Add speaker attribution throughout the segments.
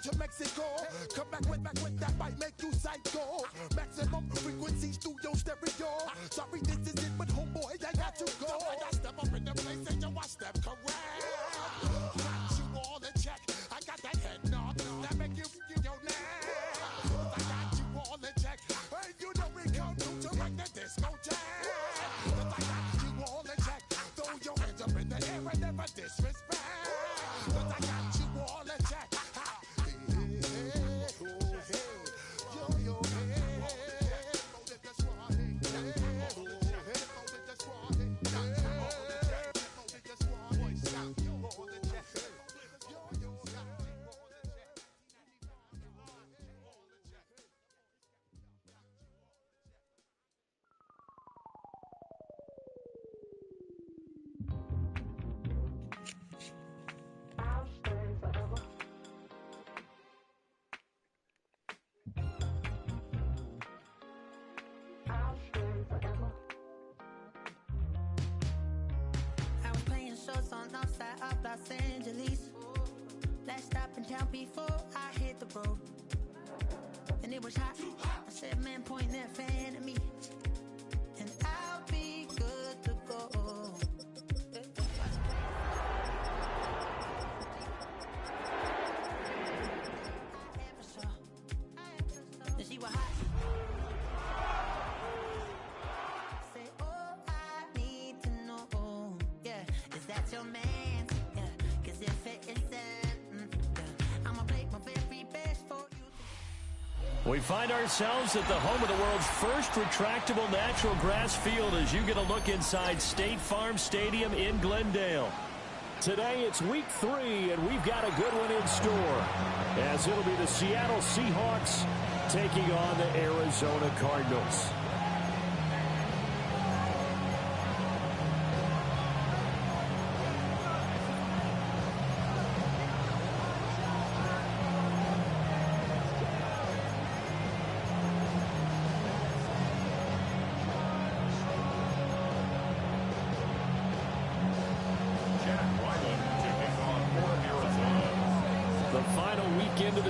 Speaker 1: to Mexico. Come back with that might make you psycho. Maximum frequencies through your stereo. Sorry, this is it, but homeboy, I got to go. I step up in the place and you watch them correct. Got you all in check. I got that head knob that make you your neck. I got you all in check. Hey, you know we come to wreck the discotheque. I got you all in check. Throw your hands up in the air and never disrespect. I got you all in check.
Speaker 2: Los Angeles. Last stop in town before I hit the road. And it was hot. I said, man, point that fan at me. And I'll be good to go. I ever saw. And she was hot. Say, oh, I need to know. Yeah, is that your man?
Speaker 3: We find ourselves at the home of the world's first retractable natural grass field as you get a look inside State Farm Stadium in Glendale. Today it's week 3, and we've got a good one in store, as it'll be the Seattle Seahawks taking on the Arizona Cardinals.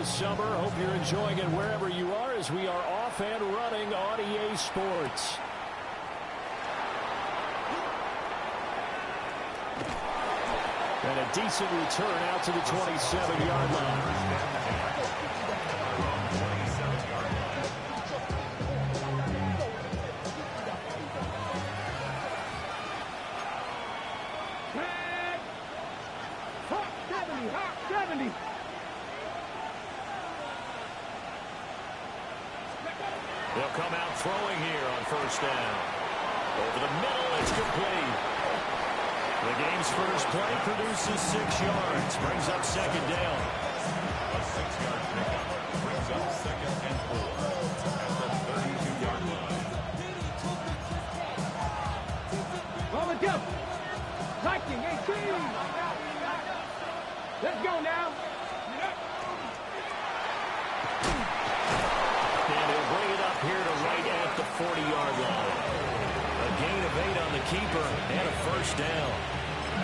Speaker 3: Summer. Hope you're enjoying it wherever you are as we are off and running on EA Sports. And a decent return out to the 27-yard line. They'll come out throwing here on first down. Over the middle, it's complete. The game's first play produces 6 yards, brings up second down.
Speaker 4: A 6-yard pickup brings up second and 4 at the 32-yard line.
Speaker 5: Roll it up. Liking 18. Let's go now.
Speaker 3: Here to right at the 40-yard line. A gain of 8 on the keeper and a first down.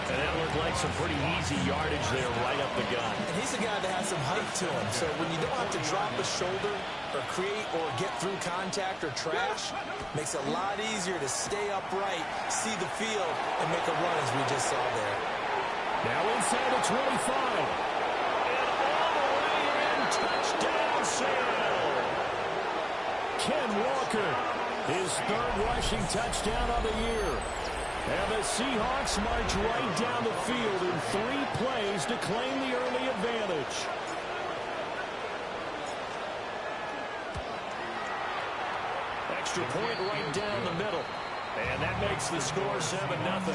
Speaker 3: And that looked like some pretty easy yardage there right up the gut.
Speaker 6: And he's a guy that has some height to him. So when you don't have to drop a shoulder or create or get through contact or trash, makes it a lot easier to stay upright, see the field, and make a run as we just saw there.
Speaker 3: Now inside the 25. And all the way in. Touchdown, Seattle. Ken Walker, his third rushing touchdown of the year. And the Seahawks march right down the field in 3 plays to claim the early advantage. Extra point right down the middle. And that makes the score 7-0.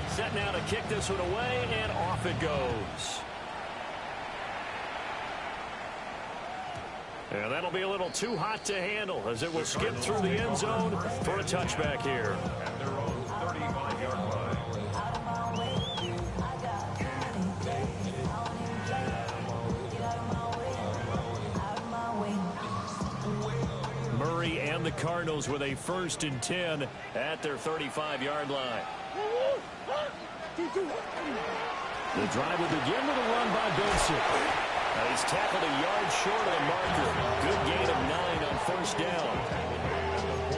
Speaker 3: Set now to kick this one away, and off it goes. And that'll be a little too hot to handle as it will skip through the end zone for a touchback here.
Speaker 4: At their own 35-yard line.
Speaker 3: carry, and the Cardinals with a 1st and 10 at their 35-yard line. The drive will begin with a run by Benson. He's tackled a yard short of the marker. Good gain of 9 on 1st down.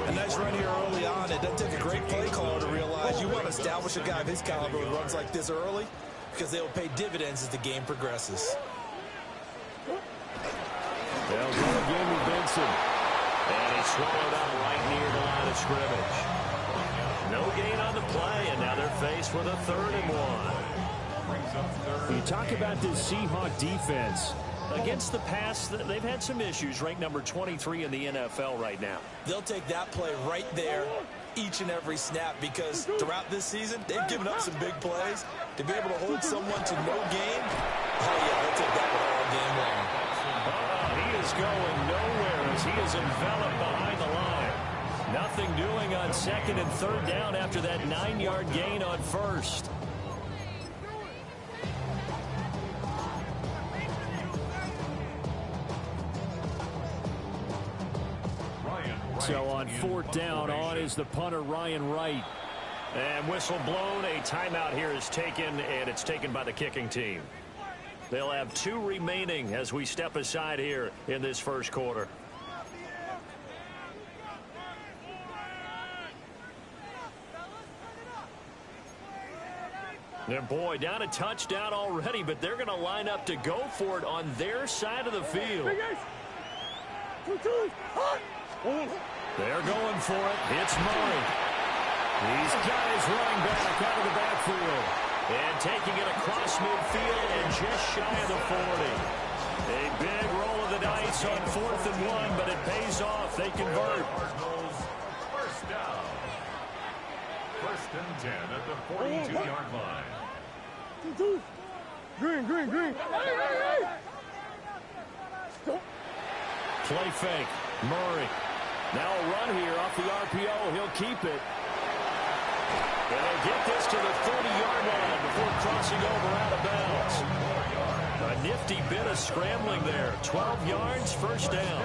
Speaker 6: A nice run here early on. It doesn't take a great play caller to realize you want to establish a guy of his caliber who runs like this early, because they will pay dividends as the game progresses.
Speaker 3: They'll go again with Benson. And he swallowed up right near the line of scrimmage. No gain on the play, and now they're faced with a 3rd and 1. You talk about this Seahawk defense. Against the pass, they've had some issues. Ranked number 23 in the NFL right now.
Speaker 6: They'll take that play right there each and every snap, because throughout this season, they've given up some big plays. To be able to hold someone to no gain, oh yeah, they'll take that one all game long.
Speaker 3: He is going nowhere as he is enveloped behind the line. Nothing doing on 2nd and 3rd down after that 9-yard gain on 1st. So on 4th down, on is the punter, Ryan Wright. And whistle blown. A timeout here is taken, and it's taken by the kicking team. They'll have 2 remaining as we step aside here in this 1st quarter. And boy, down a touchdown already, but they're going to line up to go for it on their side of the field. They're going for it. It's Murray. He's got his running back out of the backfield. And taking it across midfield and just shy of the 40. A big roll of the dice on 4th and 1, but it pays off. They convert.
Speaker 4: 1st down. 1st and 10 at the 42-yard line.
Speaker 5: Green.
Speaker 3: Play fake. Murray. Now a run here off the RPO. He'll keep it. And they'll get this to the 30-yard line before crossing over out of bounds. A nifty bit of scrambling there. 12 yards, 1st down.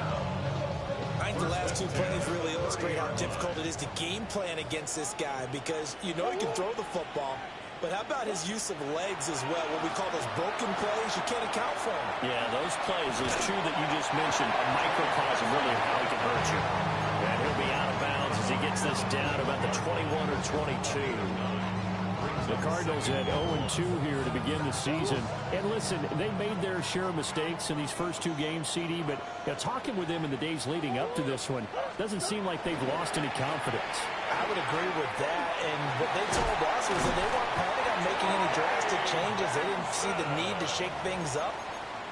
Speaker 6: I think the last 2 plays really illustrate how difficult it is to game plan against this guy, because you know he can throw the football, but how about his use of legs as well? What we call those broken plays, you can't account for them.
Speaker 3: Yeah, those plays, those 2 that you just mentioned, a microcosm really of how he can hurt you. And he'll be out of bounds as he gets this down about the 21 or 22. The Cardinals at 0-2 here to begin the season. And listen, they made their share of mistakes in these first 2 games, CD, but talking with them in the days leading up to this one, doesn't seem like they've lost any confidence.
Speaker 6: I would agree with that, and what they told us was that they weren't planning on making any drastic changes. They didn't see the need to shake things up.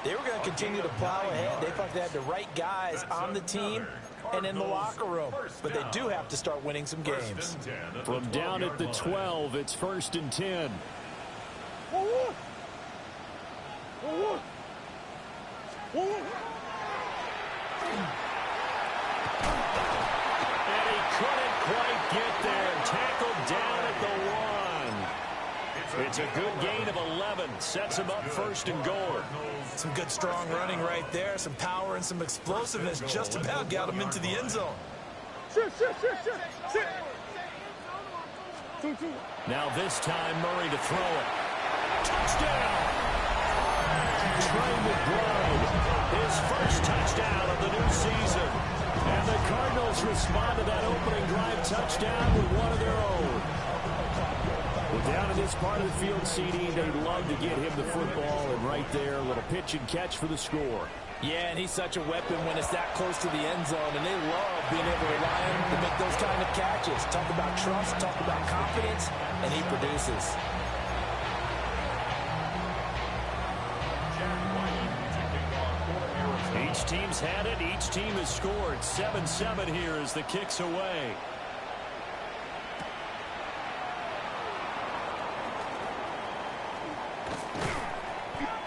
Speaker 6: They were going to continue to plow ahead. They thought they had the right guys on the team and in the locker room, but they do have to start winning some games.
Speaker 3: From down at the 12, it's 1st and 10. And he couldn't quite get there. Tackled down at the 1. It's a good gain of 11. Sets him up 1st and goal.
Speaker 6: Some good strong running right there. Some power and some explosiveness just about got him into the end zone.
Speaker 3: Now this time Murray to throw it. Touchdown! Trey McBride, his first touchdown of the new season. And the Cardinals respond to that opening drive touchdown with one of their own. Well, down in this part of the field, CD, they'd love to get him the football, and right there, a little pitch and catch for the score.
Speaker 6: Yeah, and he's such a weapon when it's that close to the end zone, and they love being able to rely on him to make those kind of catches. Talk about trust, talk about confidence, and he produces.
Speaker 3: Each team's had it. Each team has scored. 7-7 here as the kick's away.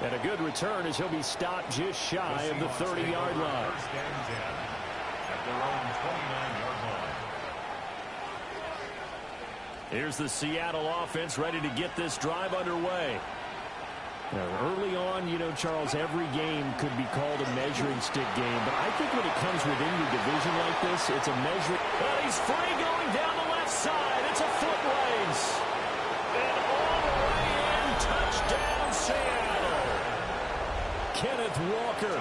Speaker 3: And a good return as he'll be stopped just shy of the 30-yard line.
Speaker 4: At their own 29-yard line.
Speaker 3: Here's the Seattle offense ready to get this drive underway. Early on, Charles, every game could be called a measuring stick game. But I think when it comes within your division like this, it's a measuring. Well, he's free going down the left side. It's a foot race. And all the way in, touchdown Seattle. Kenneth Walker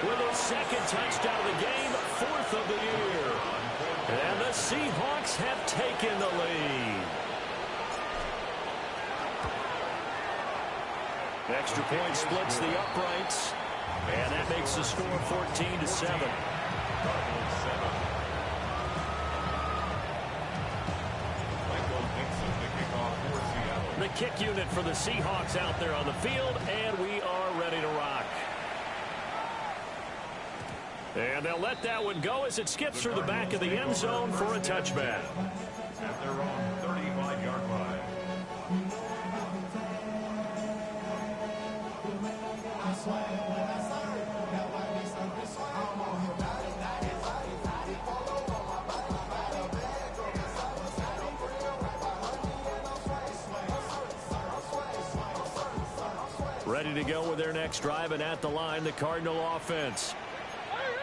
Speaker 3: with his second touchdown of the game, 4th of the year. And the Seahawks have taken the lead. Extra point splits the uprights, and that makes the score 14-7. The kick unit for the Seahawks out there on the field, and we are ready to rock. And they'll let that one go as it skips through the back of the end zone for a touchback.
Speaker 4: At their own 35-yard line.
Speaker 3: Ready to go with their next drive, and at the line, the Cardinal offense.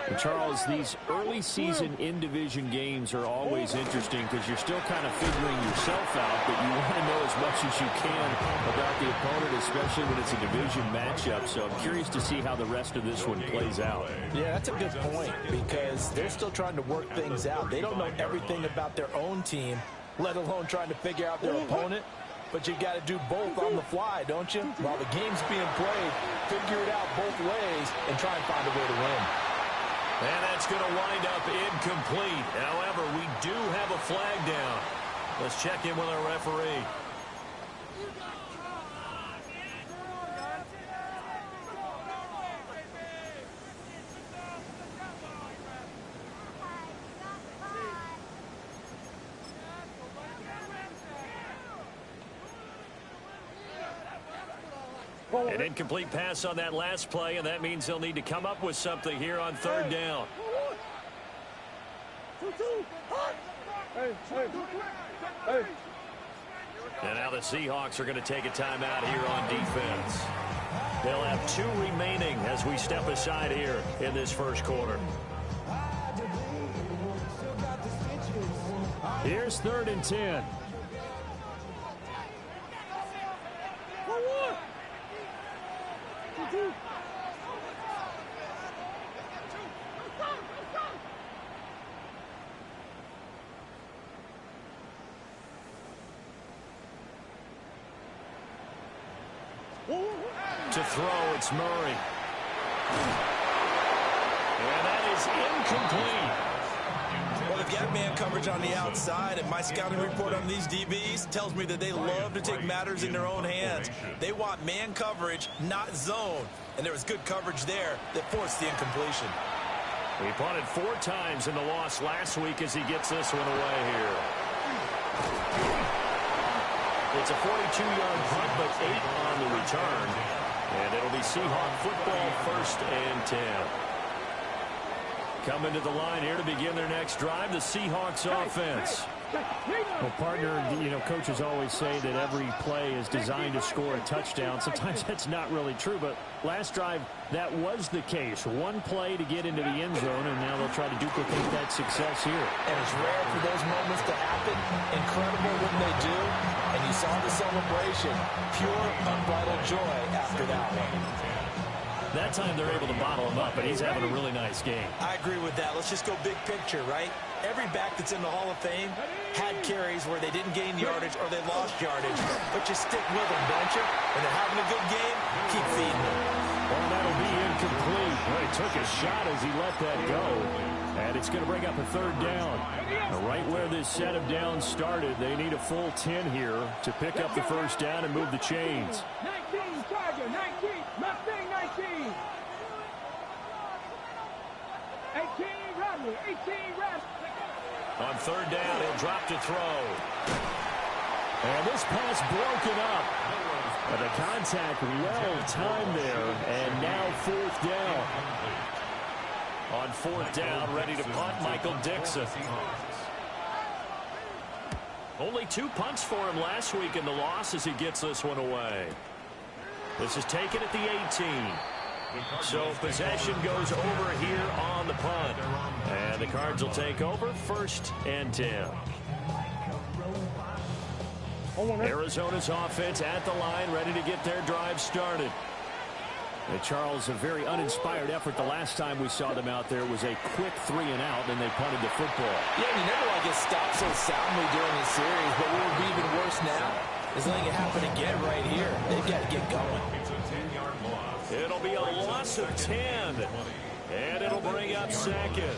Speaker 3: And Charles, these early season in-division games are always interesting because you're still kind of figuring yourself out, but you want to know as much as you can about the opponent, especially when it's a division matchup. So I'm curious to see how the rest of this one plays out.
Speaker 6: Yeah, that's a good point because they're still trying to work things out. They don't know everything about their own team, let alone trying to figure out their opponent. But you got to do both on the fly, don't you? While the game's being played, figure it out both ways and try and find a way to win.
Speaker 3: And that's going to wind up incomplete. However, we do have a flag down. Let's check in with our referee. An incomplete pass on that last play, and that means they'll need to come up with something here on 3rd down. And now the Seahawks are going to take a timeout here on defense. They'll have 2 remaining as we step aside here in this first quarter. Here's 3rd and 10. To throw, it's Murray. And that is incomplete.
Speaker 6: Well, they've got man coverage on the outside, and my scouting report on these DBs tells me that they love to take matters in their own hands. They want man coverage, not zone. And there was good coverage there that forced the incompletion.
Speaker 3: He punted 4 times in the loss last week as he gets this one away here. It's a 42-yard punt, but 8 on the return. And it'll be Seahawk football, 1st and 10. Coming to the line here to begin their next drive, the Seahawks offense. Well, partner, coaches always say that every play is designed to score a touchdown. Sometimes that's not really true, but last drive, that was the case. 1 play to get into the end zone, and now they'll try to duplicate that success here.
Speaker 6: And it's rare for those moments to happen. Incredible when they do. And you saw the celebration. Pure, unbridled joy after that one.
Speaker 3: That time they're able to bottle him up, but he's having a really nice game.
Speaker 6: I agree with that. Let's just go big picture, right? Every back that's in the Hall of Fame had carries where they didn't gain yardage or they lost yardage. But you stick with them, don't you? When they're having a good game, keep feeding them.
Speaker 3: Well, that'll be incomplete. Well, he took a shot as he let that go. And it's going to bring up a 3rd down. Right where this set of downs started, they need a full 10 here to pick up the 1st down and move the chains.
Speaker 5: 19, Charger, 19, Mustang 19. 18, Rodney, 18, Rodney.
Speaker 3: On 3rd down, he'll drop to throw. And this pass broken up. But the contact well timed there, and now 4th down. On 4th down, ready to punt, Michael Dixon. Only 2 punts for him last week in the loss as he gets this one away. This is taken at the 18. So possession goes over here on the punt. And the Cards will take over 1st and 10. Arizona's offense at the line, ready to get their drive started. And Charles, a very uninspired effort the last time we saw them out there was a quick 3-and-out, and they punted the football.
Speaker 6: Yeah, you never want to get stopped so soundly during this series, but what would be even worse now is letting it happen again right here. They've got to get going.
Speaker 3: It'll be a loss of 10, and it'll bring up 2nd.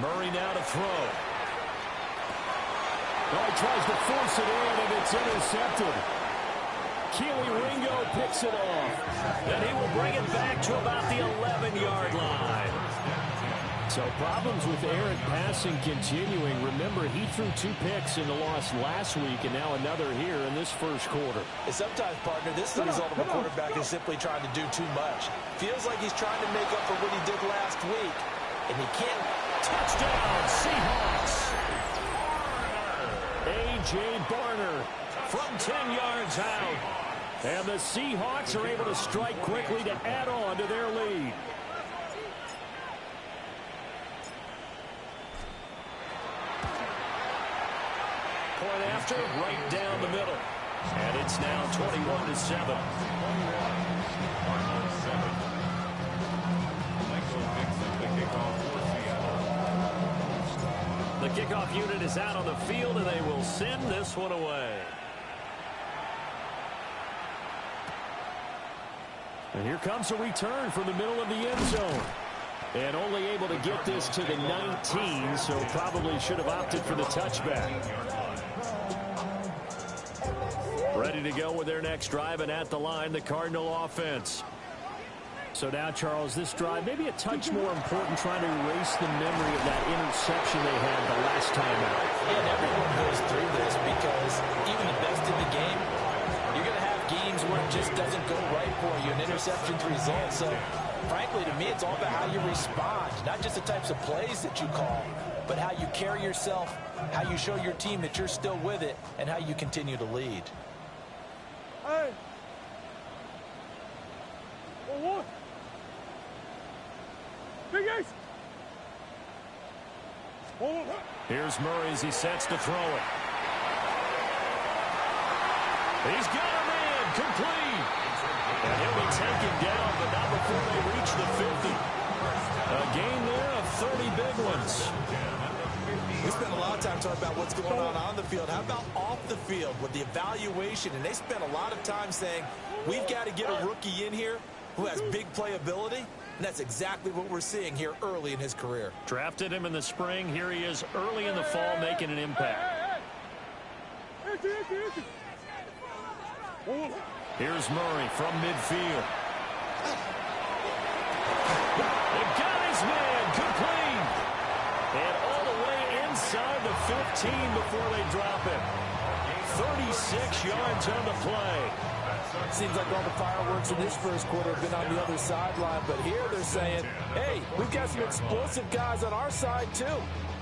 Speaker 3: Murray now to throw.
Speaker 5: Oh, he tries to force it in, and it's intercepted.
Speaker 3: Keely Ringo picks it off, and he will bring it back to about the 11-yard line. So problems with errant passing continuing. Remember, he threw 2 picks in the loss last week, and now another here in this first quarter.
Speaker 6: And sometimes, partner, this is the result of a quarterback is simply trying to do too much. Feels like he's trying to make up for what he did last week, and he can't.
Speaker 3: Touchdown, Seahawks. A.J. Barner from 10 yards out. And the Seahawks are able to strike quickly to add on to their lead. Point after, right down the middle. And it's now 21-7. The kickoff unit is out on the field, and they will send this one away. And here comes a return from the middle of the end zone. And only able to get this to the 19, so probably should have opted for the touchback. Ready to go with their next drive, and at the line, the Cardinal offense. So now, Charles, this drive maybe a touch more important, trying to erase the memory of that interception they had the last time out.
Speaker 6: And everyone goes through this because even the best in the game, you're going to have games where it just doesn't go right for you, and interceptions result. So, frankly, to me, it's all about how you respond, not just the types of plays that you call, but how you carry yourself, how you show your team that you're still with it, and how you continue to lead.
Speaker 5: Hey. What? Big Ace.
Speaker 3: Here's Murray as he sets to throw it. He's got a man complete. And he'll be taken down, but not before they reach the 50. A gain there of 30 big ones.
Speaker 6: We spent a lot of time talking about what's going on the field. How about off the field with the evaluation? And they spent a lot of time saying, we've got to get a rookie in here who has big playability. And that's exactly what we're seeing here early in his career.
Speaker 3: Drafted him in the spring. Here he is early in the fall making an impact. Here's Murray from midfield. They got his man complete. And all the way inside the 15 before they drop it. 36 yards on the play.
Speaker 6: Seems like all the fireworks in this first quarter have been on the other sideline, but here they're saying, hey, we've got some explosive guys on our side too.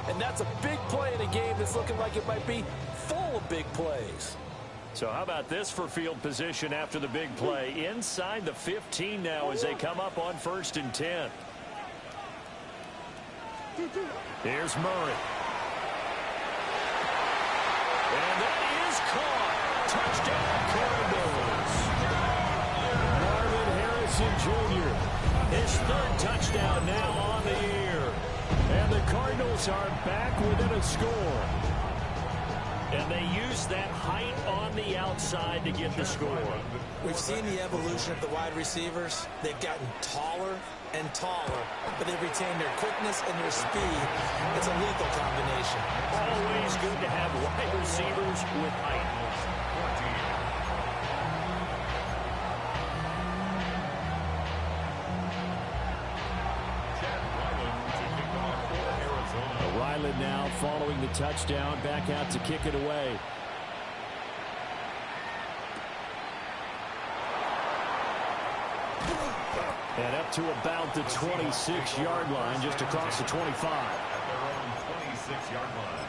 Speaker 6: And that's a big play in a game that's looking like it might be full of big plays.
Speaker 3: So how about this for field position after the big play? Inside the 15 now as they come up on 1st and 10. Here's Murray. And that is caught. Touchdown, Cardinals. Marvin Harrison Jr. His 3rd touchdown now on the year. And the Cardinals are back within a score. And they use that height on the outside to get the score.
Speaker 6: We've seen the evolution of the wide receivers. They've gotten taller and taller, but they've retained their quickness and their speed. It's a lethal combination.
Speaker 3: Always good to have wide receivers with height. Ryland now following the touchdown, back out to kick it away. And up to about the 26-yard line, just across the 25.
Speaker 4: At their own 26-yard line.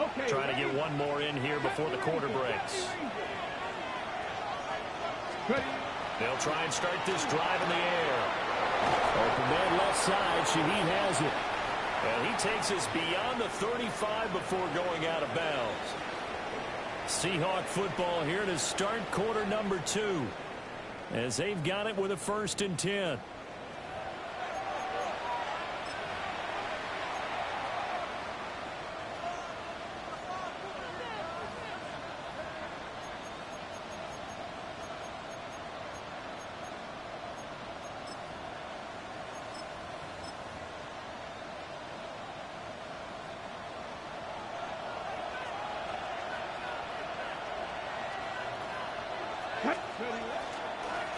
Speaker 5: Okay,
Speaker 3: Trying to get one more in here before the quarter breaks. They'll try and start this drive in the air. Open man left side. Shaheed has it. And he takes us beyond the 35 before going out of bounds. Seahawk football here to start quarter number 2. As they've got it with a 1st and 10.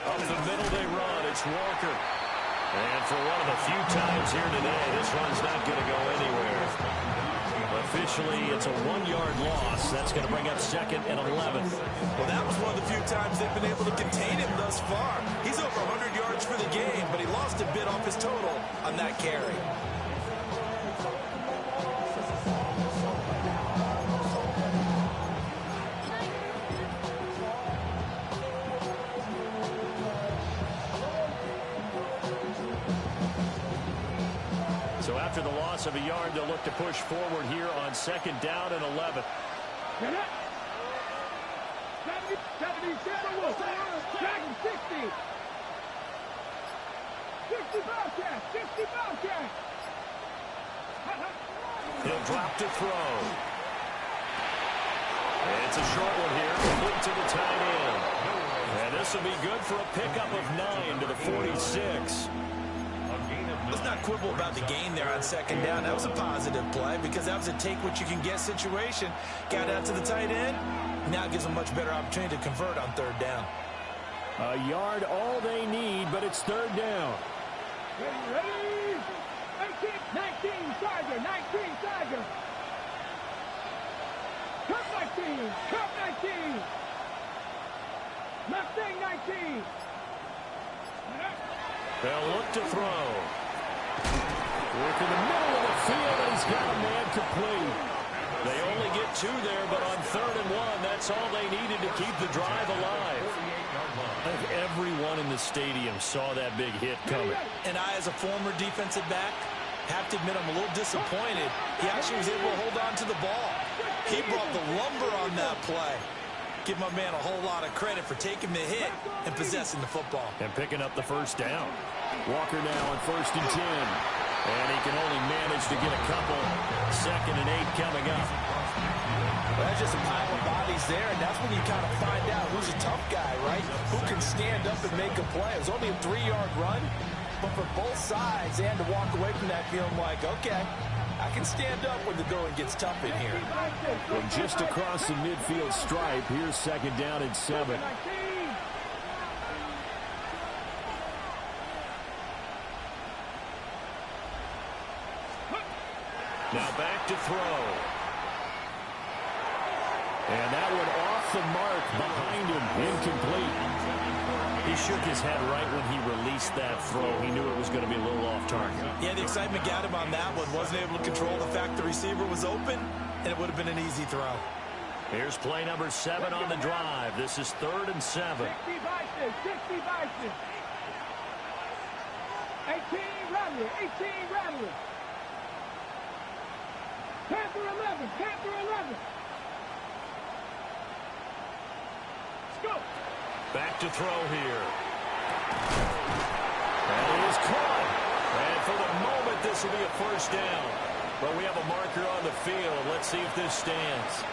Speaker 3: Up the middle they run. It's Walker. And for one of the few times here today, this run's not going to go anywhere. Officially, it's a 1-yard loss. That's going to bring up 2nd and 11.
Speaker 6: Well, that was one of the few times they've been able to contain him thus far. He's over 100 yards for the game, but he lost a bit off his total on that carry.
Speaker 3: So after the loss of a yard, they'll look to push forward here on 2nd down and 11.
Speaker 5: 70, 77 Wolf. Dragon 60. 60 Bobcat. 60 Bobcat.
Speaker 3: He'll drop to throw. It's a short one here. Complete to the tight end. And this will be good for a pickup of 9 to the 46.
Speaker 6: Let's not quibble about the gain there on 2nd down. That was a positive play because that was a take-what-you-can-get situation. Got out to the tight end. Now gives them a much better opportunity to convert on 3rd down.
Speaker 3: A yard all they need, but it's 3rd down.
Speaker 5: Ready? 19, Tiger. 19, Tiger. Cup 19. Cup 19. Mustang 19.
Speaker 3: They'll look to throw. Work in the middle of the field, and he's got a man complete. They only get 2 there, but on 3rd and 1, that's all they needed to keep the drive alive. I think everyone in the stadium saw that big hit coming.
Speaker 6: And I, as a former defensive back, have to admit I'm a little disappointed. He actually was able to hold on to the ball. He brought the lumber on that play. Give my man a whole lot of credit for taking the hit and possessing the football.
Speaker 3: And picking up the 1st down. Walker now on 1st and 10. And he can only manage to get a couple. 2nd and 8 coming up.
Speaker 6: Well, that's just a pile of bodies there, and that's when you kind of find out who's a tough guy, right? Who can stand up and make a play. It was only a 3-yard run, but for both sides, they had to walk away from that feeling like, okay, I can stand up when the going gets tough in here.
Speaker 3: From just across the midfield stripe, here's 2nd down and 7. Now back to throw. And that one off the mark behind him, incomplete. He shook his head right when he released that throw. He knew it was going to be a little off target.
Speaker 6: Yeah, the excitement got him on that one. Wasn't able to control the fact the receiver was open, and it would have been an easy throw.
Speaker 3: Here's play number 7 on the drive. This is 3rd and 7.
Speaker 5: 60 Bison. 18 Rattler. 18 Rattler. Panther 11. Panther 11. Let's go.
Speaker 3: Back to throw here. And it is caught. And for the moment, this will be a 1st down. But we have a marker on the field. Let's see if this stands.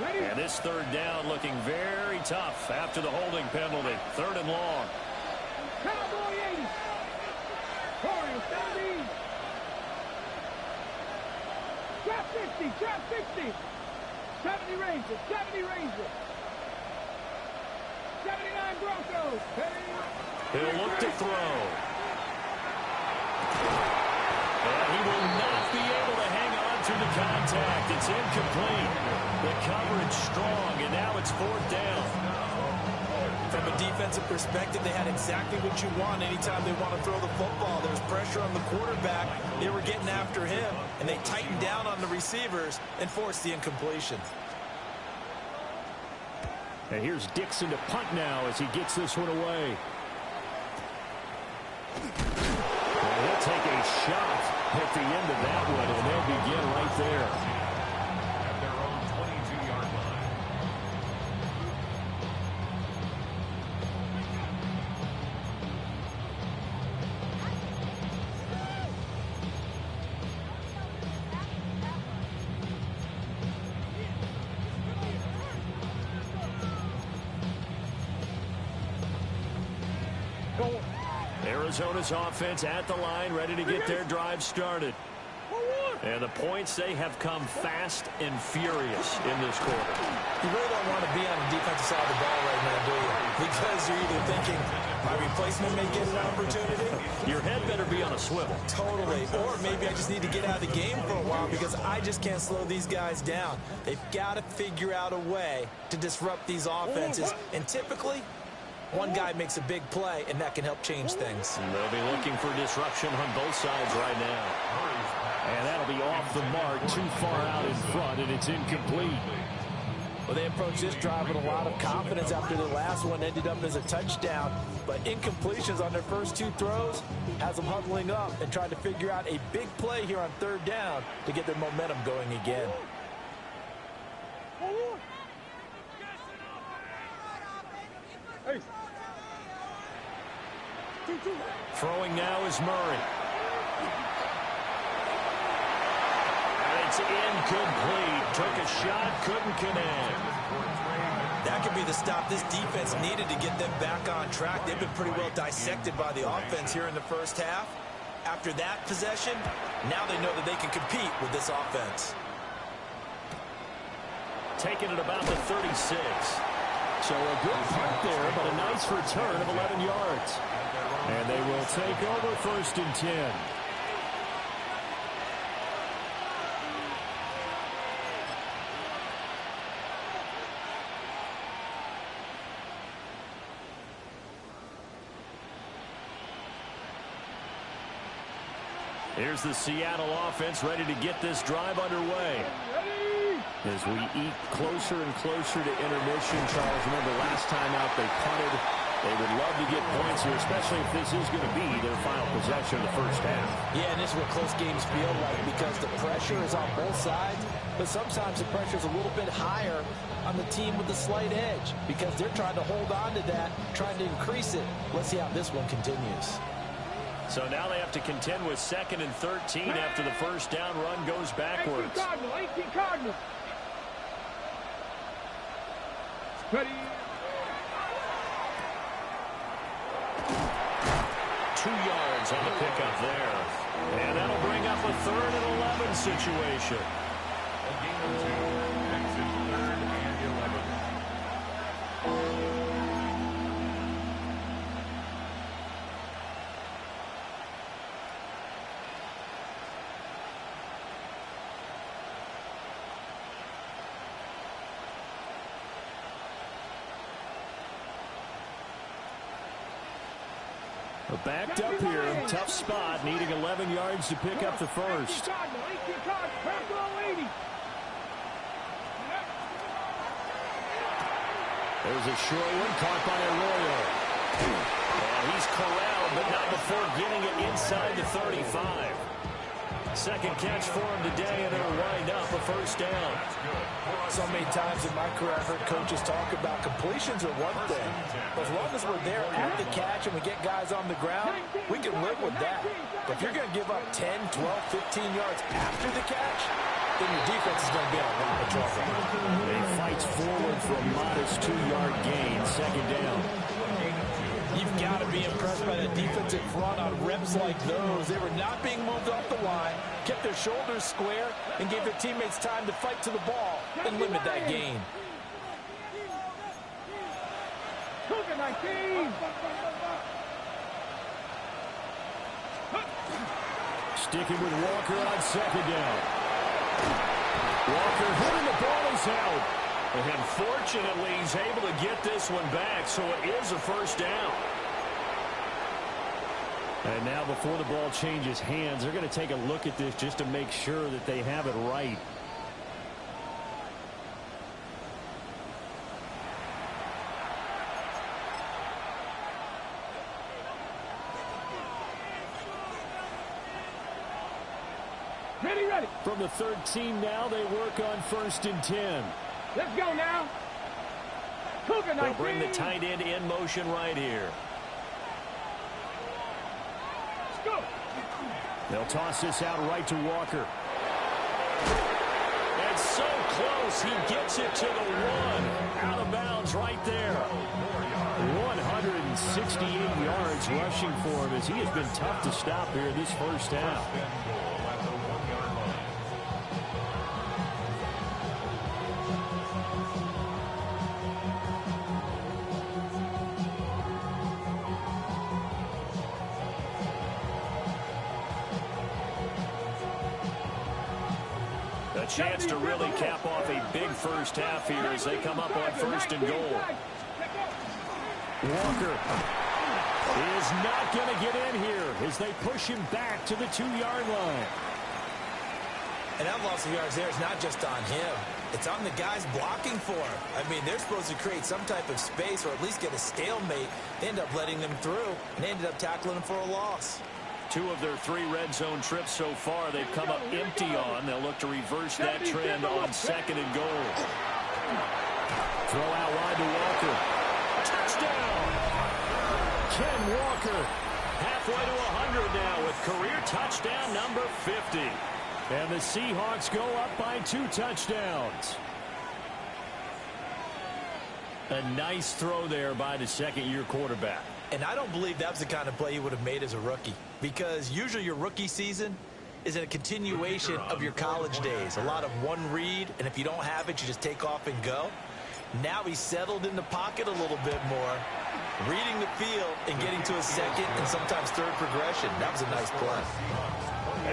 Speaker 3: And this 3rd down looking very tough after the holding penalty. 3rd and long.
Speaker 5: Cowboy 80. Corey 70. Trap 50. Trap 50. 70 Rangers. 70 Rangers. 79 Broncos.
Speaker 3: He'll look to throw. And he will not be able to hang on to the contact. It's incomplete. The coverage strong, and now it's fourth down.
Speaker 6: From a defensive perspective, they had exactly what you want anytime they want to throw the football. There's pressure on the quarterback. They were getting after him, and they tightened down on the receivers and forced the incompletion.
Speaker 3: And here's Dixon to punt now as he gets this one away. And he'll take a shot at the end of that one, and they'll begin right there.
Speaker 4: At their own 22-yard line.
Speaker 3: Arizona's offense at the line, ready to get their drive started. And the points, they have come fast and furious in this quarter.
Speaker 6: You really don't want to be on the defensive side of the ball right now, do you? Because you're either thinking, my replacement may get an opportunity.
Speaker 3: Your head better be on a swivel.
Speaker 6: Totally. Or maybe I just need to get out of the game for a while because I just can't slow these guys down. They've got to figure out a way to disrupt these offenses. And typically, one guy makes a big play, and that can help change things.
Speaker 3: And they'll be looking for disruption on both sides right now. And that'll be off the mark, too far out in front, and it's incomplete.
Speaker 6: Well, they approached this drive with a lot of confidence after the last one ended up as a touchdown. But incompletions on their first two throws has them huddling up and trying to figure out a big play here on third down to get their momentum going again.
Speaker 3: Throwing now is Murray. And it's incomplete. Took a shot, couldn't connect.
Speaker 6: That could be the stop this defense needed to get them back on track. They've been pretty well dissected by the offense here in the first half. After that possession, now they know that they can compete with this offense.
Speaker 3: Taking it about the 36. So a good punt there, but a nice return of 11 yards. And they will take over first and 10. Here's the Seattle offense ready to get this drive underway. As we eat closer and closer to intermission, Charles, remember last time out they punted. They would love to get points here, especially if this is going to be their final possession of the first half.
Speaker 6: Yeah, and this is what close games feel like because the pressure is on both sides, but sometimes the pressure is a little bit higher on the team with the slight edge because they're trying to hold on to that, trying to increase it. Let's see how this one continues.
Speaker 3: So now they have to contend with 2nd and 13 after the first down run goes backwards.
Speaker 5: 18 Cardinal. Ready.
Speaker 3: 2 yards on the pickup there. And that'll bring up a 3rd and 11 situation.
Speaker 4: A gain of 2 makes it 3rd and 11.
Speaker 3: Backed up here, tough spot, needing 11 yards to pick up the first. There's a short one caught by Arroyo. And he's corralled, but not before getting it inside the 35. Second catch for him today, and it'll wind up a first down.
Speaker 6: So many times in my career, I've heard coaches talk about completions are one thing. But as long as we're there at the catch and we get guys on the ground, we can live with that. But if you're going to give up 10, 12, 15 yards after the catch, then your defense is going to be in a lot of trouble.
Speaker 3: He fights forward for a modest 2-yard gain, second down.
Speaker 6: You've got to be impressed by the defensive front on reps like those. They were not being moved off the line, kept their shoulders square, and gave their teammates time to fight to the ball and limit that gain.
Speaker 3: Sticking with Walker on second down. Walker hitting the ball is out. And fortunately, he's able to get this one back, so it is a first down. And now before the ball changes hands, they're going to take a look at this just to make sure that they have it right.
Speaker 5: Ready.
Speaker 3: From the 13 now, they work on 1st and 10.
Speaker 5: Let's go now. Cougar 19.
Speaker 3: They'll bring the tight end in motion right here.
Speaker 5: Let's go.
Speaker 3: They'll toss this out right to Walker. And so close, he gets it to the 1. Out of bounds right there. 168 yards rushing for him as he has been tough to stop here in this first half. A chance to really cap off a big first half here as they come up on 1st and goal. Walker is not going to get in here as they push him back to the 2-yard line.
Speaker 6: And that loss of yards there is not just on him. It's on the guys blocking for him. I mean, they're supposed to create some type of space or at least get a stalemate. They end up letting them through, and they ended up tackling him for a loss. 2 of their 3 red zone trips so far they've come up empty on. They'll look to reverse that trend on 2nd and goal. Throw out wide to Walker. Touchdown! Ken Walker halfway to 100 now with career touchdown number 50. And the Seahawks go up by 2 touchdowns. A nice throw there by the second-year quarterback. And I don't believe that was the kind of play he would have made as a rookie, because usually your rookie season is a continuation of your college days. A lot of one read, and if you don't have it, you just take off and go. Now he's settled in the pocket a little bit more, reading the field and getting to a second and sometimes third progression. That was a nice play.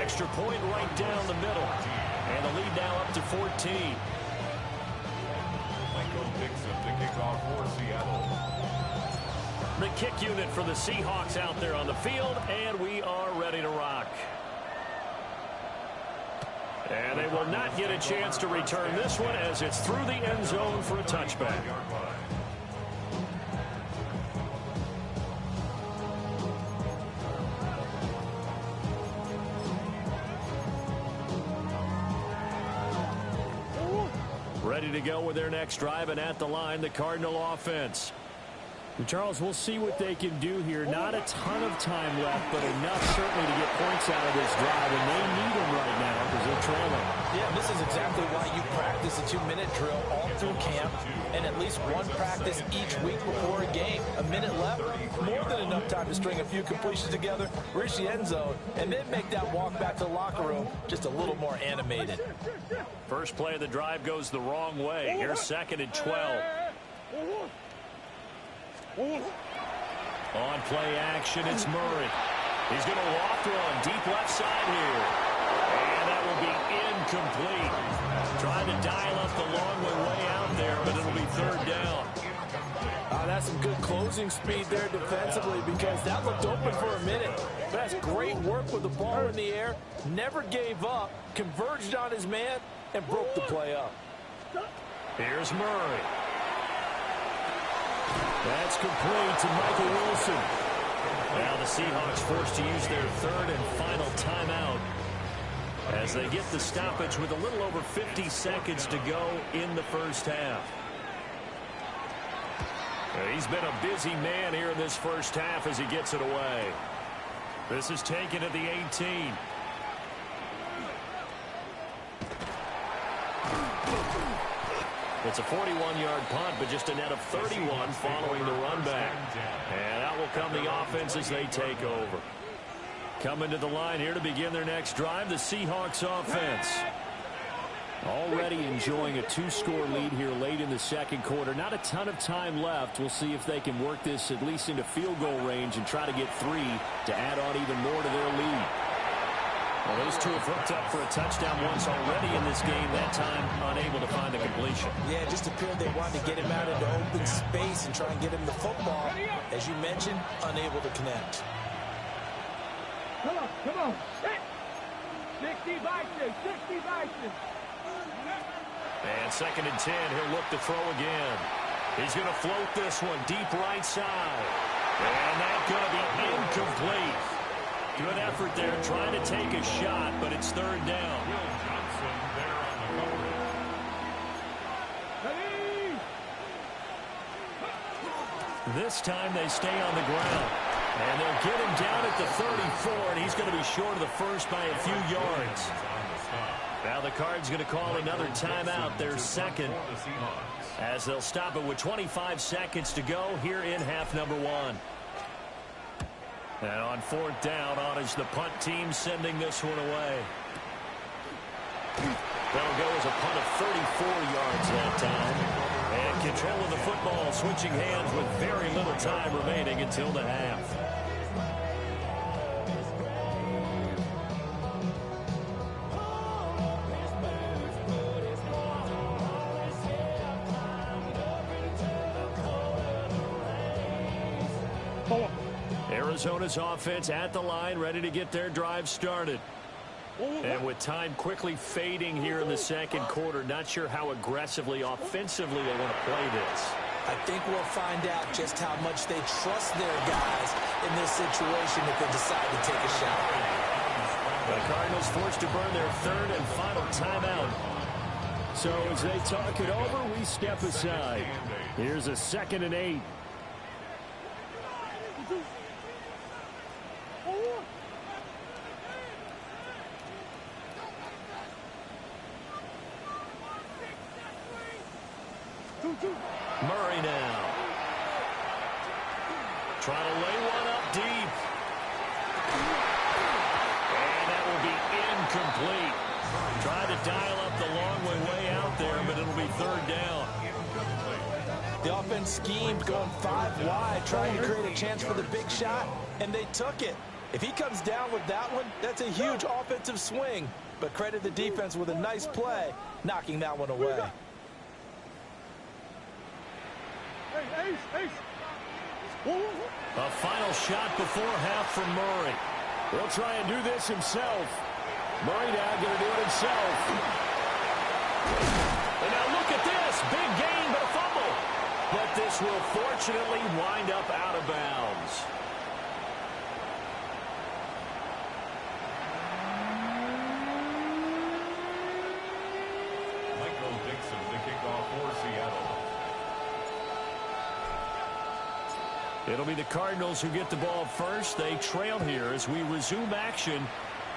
Speaker 3: Extra point right down the middle. And the lead now up to 14.
Speaker 4: Michael Dixon, the kickoff for Seattle.
Speaker 3: The kick unit for the Seahawks out there on the field, and we are ready to rock. And they will not get a chance to return this one as it's through the end zone for a touchback. Ready to go with their next drive, and at the line, the Cardinal offense. And Charles, we'll see what they can do here. Not a ton of time left, but enough certainly to get points out of this drive, and they need them right now because they're trailing.
Speaker 6: Yeah, this is exactly why you practice a 2-minute drill all through camp and at least one practice each week before a game. A minute left, more than enough time to string a few completions together, reach the end zone, and then make that walk back to the locker room just a little more animated.
Speaker 3: First play of the drive goes the wrong way. Here's 2nd and 12. On play action, it's Murray. He's going to loft one deep left side here. And that will be incomplete. Trying to dial up the long way out there, but it'll be 3rd down.
Speaker 6: That's some good closing speed there defensively, because that looked open for a minute. But that's great work with the ball in the air. Never gave up, converged on his man, and broke the play up.
Speaker 3: Here's Murray. That's complete to Michael Wilson. Now the Seahawks forced to use their 3rd and final timeout as they get the stoppage with a little over 50 seconds to go in the first half. He's been a busy man here in this first half as he gets it away. This is taken at the 18. It's a 41-yard punt, but just a net of 31 following the run back. And out will come the offense as they take over. Coming to the line here to begin their next drive, the Seahawks offense. Already enjoying a 2-score lead here late in the second quarter. Not a ton of time left. We'll see if they can work this at least into field goal range and try to get 3 to add on even more to their lead. Well, those two have hooked up for a touchdown once already in this game. That time, unable to find the completion.
Speaker 6: Yeah, it just appeared they wanted to get him out into open space and try and get him the football. As you mentioned, unable to connect.
Speaker 5: Come on. 60 vices.
Speaker 3: And 2nd and 10, he'll look to throw again. He's going to float this one deep right side. And that's going to be incomplete. Good effort there, trying to take a shot, but it's 3rd down.
Speaker 4: Will Johnson there on the coverage.
Speaker 3: This time they stay on the ground. And they'll get him down at the 34, and he's going to be short of the first by a few yards. Now the Cards going to call another timeout, their second, as they'll stop it with 25 seconds to go here in half number 1. And on 4th down, on is the punt team sending this one away. That'll go as a punt of 34 yards that time. And control of the football switching hands with very little time remaining until the half. Arizona's offense at the line, ready to get their drive started. And with time quickly fading here in the second quarter, not sure how aggressively, offensively they want to play this.
Speaker 6: I think we'll find out just how much they trust their guys in this situation if they decide to take a shot.
Speaker 3: The Cardinals forced to burn their 3rd and final timeout. So as they talk it over, we step aside. Here's a 2nd and 8. Murray now. Trying to lay one up deep. And that will be incomplete. Tried to dial up the long way out there, but it'll be 3rd down.
Speaker 6: The offense schemed going 5 wide, trying to create a chance for the big shot, and they took it. If he comes down with that one, that's a huge offensive swing. But credit the defense with a nice play, knocking that one away.
Speaker 3: A final shot before half from Murray. He'll try and do this himself. Murray now going to do it himself. And now look at this. Big gain, but a fumble. But this will fortunately wind up out of bounds.
Speaker 4: Michael Dixon, the kickoff for Seattle.
Speaker 3: It'll be the Cardinals who get the ball first. They trail here as we resume action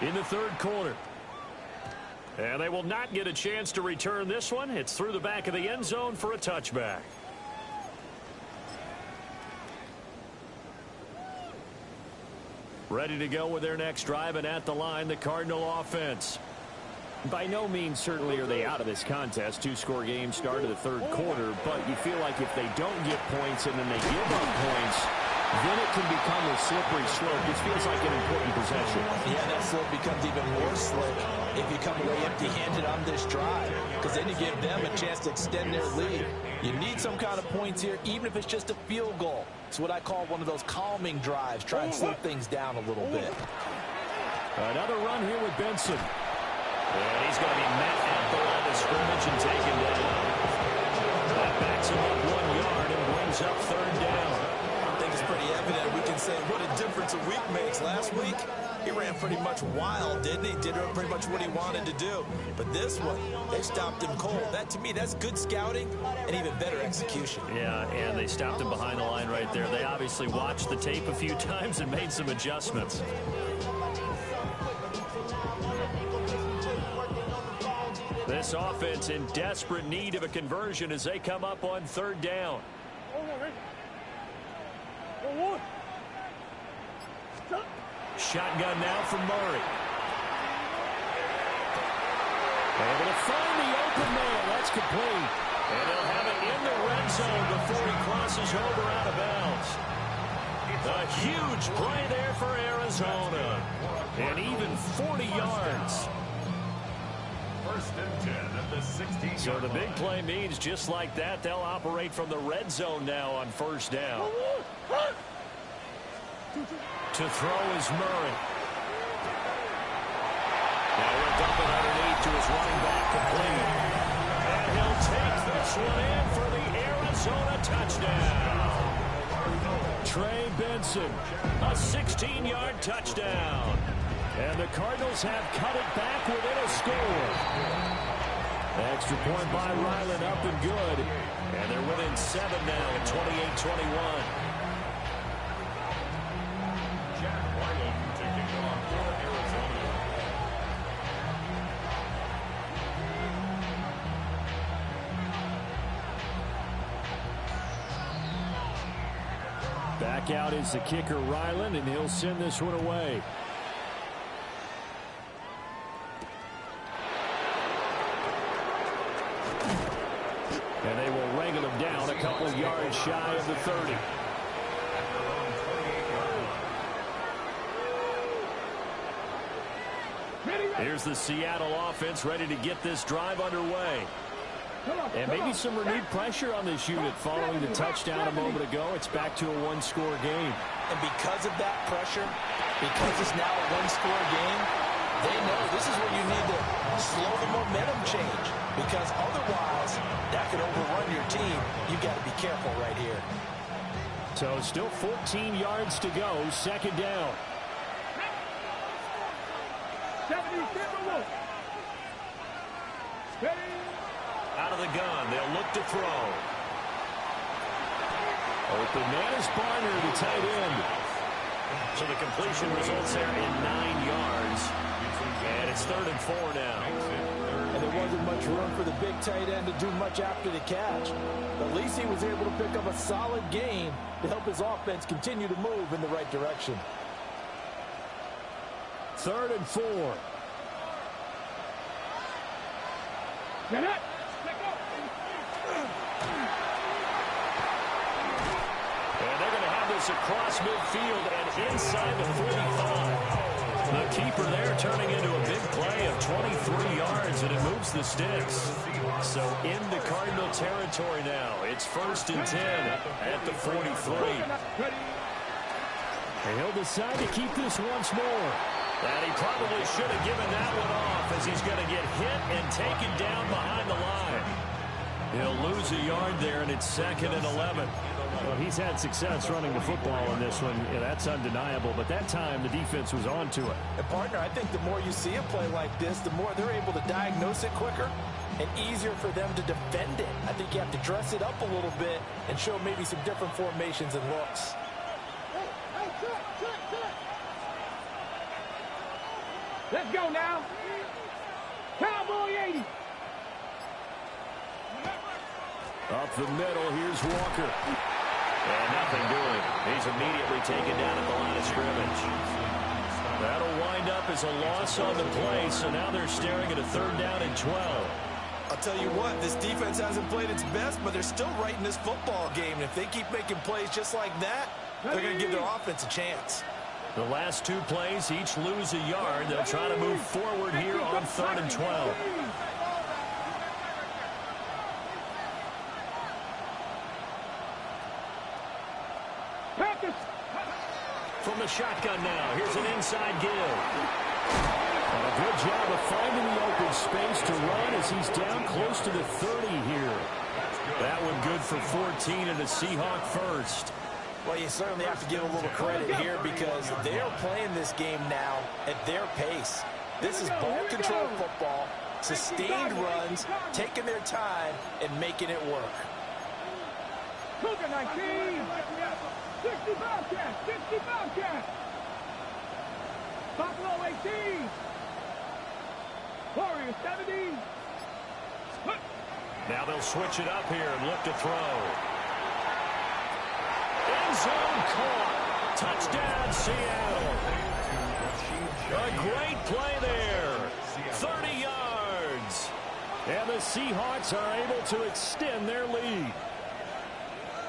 Speaker 3: in the 3rd quarter. And they will not get a chance to return this one. It's through the back of the end zone for a touchback. Ready to go with their next drive, and at the line, the Cardinal offense. By no means certainly are they out of this contest. 2-score game start of the 3rd quarter, but you feel like if they don't get points and then they give up points, then it can become a slippery slope. This feels like an important possession.
Speaker 6: Yeah, that slope becomes even more slick if you come away empty-handed on this drive, because then you give them a chance to extend their lead. You need some kind of points here, even if it's just a field goal. It's what I call one of those calming drives. Try and slow things down a little bit.
Speaker 3: Another run here with Benson. And he's going to be met at the line of scrimmage and taken down. That backs him up 1 yard and brings up 3rd down.
Speaker 6: I think it's pretty evident. We can say what a difference a week makes. Last week, he ran pretty much wild, didn't he? Did pretty much what he wanted to do. But this one, they stopped him cold. That, to me, that's good scouting and even better execution.
Speaker 3: Yeah, and they stopped him behind the line right there. They obviously watched the tape a few times and made some adjustments. This offense in desperate need of a conversion as they come up on 3rd down. Shotgun now from Murray. Able to find the open man. That's complete. And he'll have it in the red zone before he crosses over out of bounds. A huge play there for Arizona. And even 40 yards.
Speaker 4: First and 10 at the 16.
Speaker 3: So the big play means just like that, they'll operate from the red zone now on first down. To throw is Murray. Now he'll dump it underneath to his running back, complete. And he'll take this one in for the Arizona touchdown. Trey Benson, a 16-yard touchdown. And the Cardinals have cut it back within a score. Extra point by Ryland, up and good. And they're within 7 now at 28-21. Back out is the kicker, Ryland, and he'll send this one away. And they will wrangle him down a couple of yards shy of the 30. Here's the Seattle offense ready to get this drive underway. And maybe some renewed pressure on this unit following the touchdown a moment ago. It's back to a one-score game.
Speaker 6: And because of that pressure, because it's now a one-score game, they know this is where you need to slow the momentum change. Because otherwise, that could overrun your team. You've got to be careful right here.
Speaker 3: So still 14 yards to go. Second down.
Speaker 5: 70,
Speaker 3: Out of the gun. They'll look to throw. Open man is Barner, the tight end. So the completion results there in 9 yards. And it's 3rd and 4 now.
Speaker 6: And there wasn't much room for the big tight end to do much after the catch. But at least he was able to pick up a solid gain to help his offense continue to move in the right direction.
Speaker 3: 3rd and 4.
Speaker 5: Get it.
Speaker 3: And they're going to have this across midfield and inside the 45. The keeper there turning into a big play of 23 yards, and it moves the sticks. So into Cardinal territory now. It's 1st and 10 at the 43. And he'll decide to keep this once more. And he probably should have given that one off as he's going to get hit and taken down behind the line. He'll lose a yard there, and it's 2nd and 11. Well, he's had success running the football in this one. Yeah, that's undeniable. But that time, the defense was on to it.
Speaker 6: And, partner, I think the more you see a play like this, the more they're able to diagnose it quicker and easier for them to defend it. I think you have to dress it up a little bit and show maybe some different formations and looks.
Speaker 5: Let's go now. Cowboy 80.
Speaker 3: Up the middle, here's Walker. And nothing doing. He's immediately taken down at the line of scrimmage. That'll wind up as a loss on the play, so now they're staring at a 3rd down and 12.
Speaker 6: I'll tell you what, this defense hasn't played its best, but they're still right in this football game. And if they keep making plays just like that, they're going to give their offense a chance.
Speaker 3: The last 2 plays each lose a yard. They'll try to move forward here on 3rd and 12. From the shotgun now, here's an inside give. And a good job of finding the open space to run as he's down close to the 30 here. That one good for 14 and a Seahawk first.
Speaker 6: Well, you certainly have to give a little credit here because they're playing this game now at their pace. This is ball control football, sustained runs, taking their time, and making it work.
Speaker 5: Cougar 19. 60 Bobcat. 60 Bobcat. Buffalo 18. Warriors 70.
Speaker 3: Now they'll switch it up here and look to throw. End zone caught. Touchdown, Seattle. A great play there. 30 yards. And the Seahawks are able to extend their lead.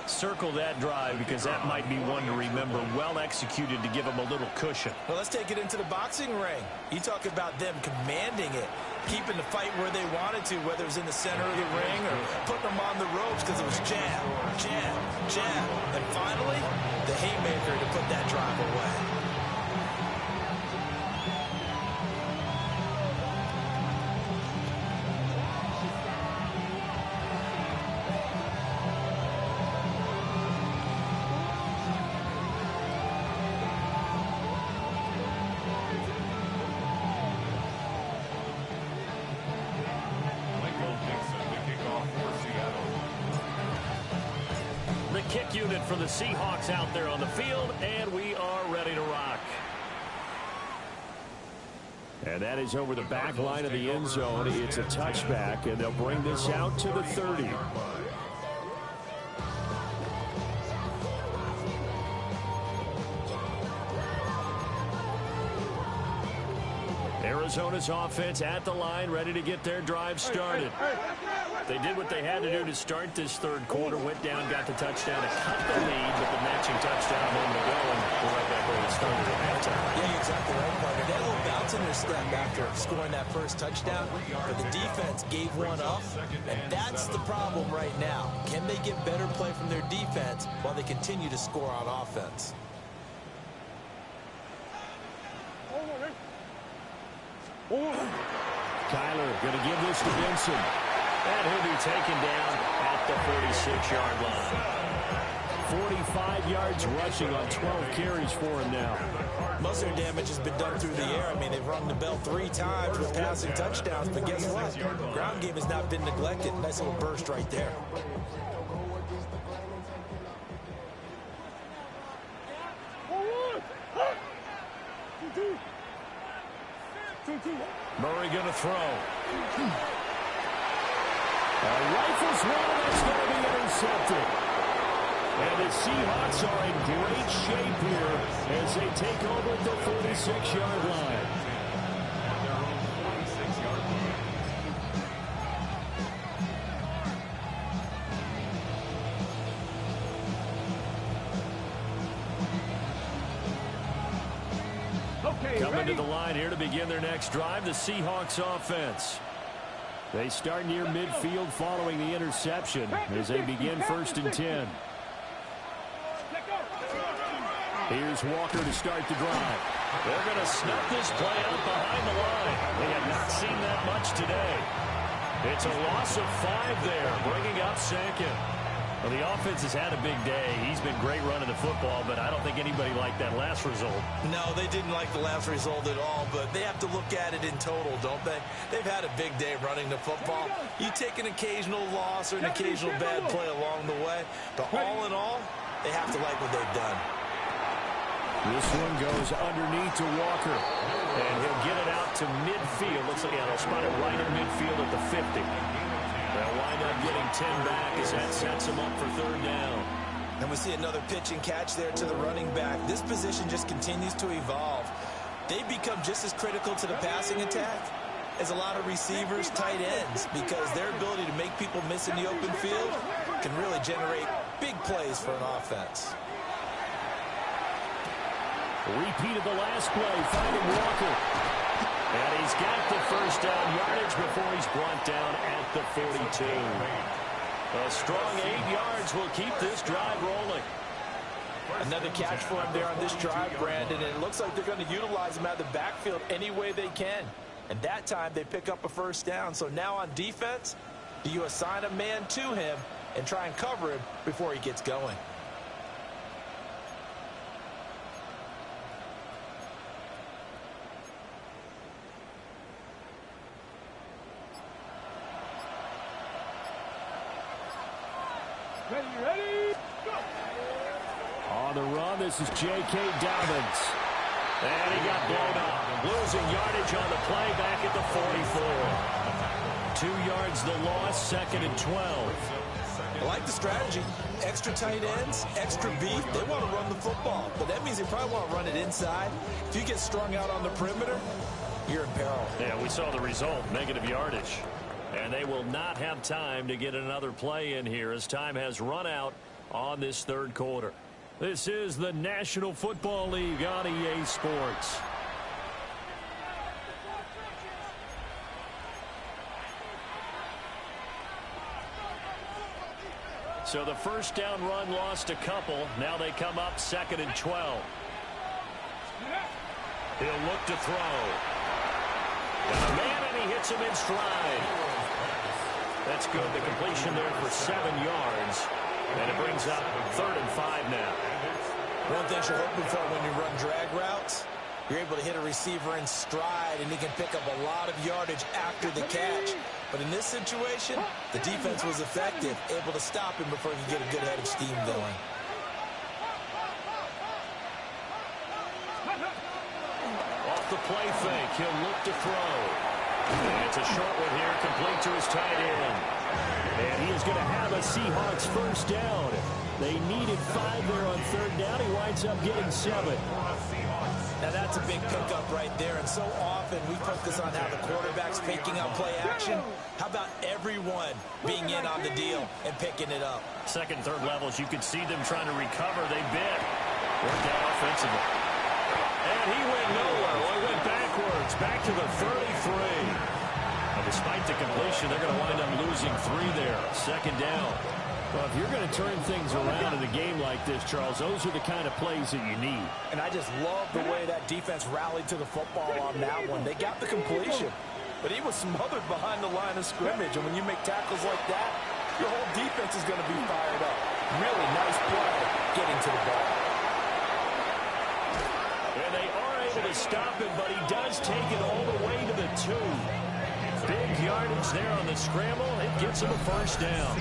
Speaker 3: Circle that drive because that might be one to remember. Well executed to give them a little cushion.
Speaker 6: Well, let's take it into the boxing ring. You talk about them commanding it, keeping the fight where they wanted to, whether it was in the center of the ring or putting them on the ropes because it was jab, jab, jab. And finally, the haymaker to put that drive away.
Speaker 3: Kick unit for the Seahawks out there on the field, and we are ready to rock. And that is over the back line of the end zone. It's a touchback, and they'll bring this out to the 30. Arizona's offense at the line, ready to get their drive started. They did what they had to do to start this third quarter, went down, got the touchdown to cut the lead, but the matching touchdown a moment ago, and we're right back where we started at halftime.
Speaker 6: Yeah, you're exactly right, partner. They had a little bounce in their step after scoring that first touchdown, but the defense gave one up, and that's the problem right now. Can they get better play from their defense while they continue to score on offense?
Speaker 3: Kyler going to give this to Benson. And he'll be taken down at the 46-yard line. 45 yards rushing on 12 carries for him now.
Speaker 6: Most of their damage has been done through the air. I mean, they've rung the bell 3 times with passing touchdowns, but guess what? Ground game has not been neglected. Nice little burst right there.
Speaker 3: Murray going to throw. Rifles one, that's going to be intercepted. And the Seahawks are in great shape here as they take over at the 46-yard line. Coming to the line here to begin their next drive, the Seahawks offense. They start near midfield following the interception as they begin 1st and 10. Here's Walker to start the drive. They're going to snuff this play out behind the line. They have not seen that much today. It's a loss of 5 there, bringing up 2nd. Well, the offense has had a big day. He's been great running the football, but I don't think anybody liked that last result.
Speaker 6: No, they didn't like the last result at all, but they have to look at it in total, don't they? They've had a big day running the football. You take an occasional loss or an occasional bad play along the way, but all in all, they have to like what they've done.
Speaker 3: This one goes underneath to Walker, and he'll get it out to midfield. Looks like they'll spot it right in midfield at the 50. They'll wind up getting 10 back as that sets them up for 3rd down.
Speaker 6: And we see another pitch and catch there to the running back. This position just continues to evolve. They become just as critical to the passing attack as a lot of receivers, tight ends, because their ability to make people miss in the open field can really generate big plays for an offense.
Speaker 3: Repeat of the last play, finding Walker. And he's got the 1st down yardage before he's brought down at the 42. A strong 8 yards will keep this drive rolling.
Speaker 6: Another catch for him there on this drive, Brandon, and it looks like they're going to utilize him out of the backfield any way they can. And that time they pick up a 1st down. So now on defense, do you assign a man to him and try and cover him before he gets going?
Speaker 5: Ready, go!
Speaker 3: On the run, this is J.K. Dobbins. And he got blown up. Losing yardage on the play back at the 44. 2 yards the loss, 2nd and 12.
Speaker 6: I like the strategy. Extra tight ends, extra beef. They want to run the football, but that means they probably want to run it inside. If you get strung out on the perimeter, you're in peril.
Speaker 3: Yeah, we saw the result, negative yardage. And they will not have time to get another play in here as time has run out on this third quarter. This is the National Football League on EA Sports. So the first down run lost a couple. Now they come up 2nd and 12. He'll look to throw. And a man, and he hits him in stride. That's good. The completion there for 7 yards. And it brings up 3rd and 5 now.
Speaker 6: One thing you're hoping for when you run drag routes, you're able to hit a receiver in stride, and he can pick up a lot of yardage after the catch. But in this situation, the defense was effective, able to stop him before he could get a good head of steam going.
Speaker 3: Off the play fake, he'll look to throw. And it's a short one here, complete to his tight end. And he is going to have a Seahawks first down. They needed 5 there on 3rd down. He winds up getting 7.
Speaker 6: Now that's a big pickup right there, and so often we focus on how the quarterback's picking up play action. How about everyone being in on the deal and picking it up?
Speaker 3: 2nd, 3rd levels, you could see them trying to recover. They bit. Worked out offensively. And he went nowhere. Well, he went backwards, back to the 33. And despite the completion, they're going to wind up losing 3 there. 2nd down. Well, if you're going to turn things around in a game like this, Charles, those are the kind of plays that you need.
Speaker 6: And I just love the way that defense rallied to the football on that one. They got the completion, but he was smothered behind the line of scrimmage. And when you make tackles like that, your whole defense is going to be fired up. Really nice play getting to the ball.
Speaker 3: And they are able to stop him, but he does take it all the way to the 2. Big yardage there on the scramble. It gets him a first down.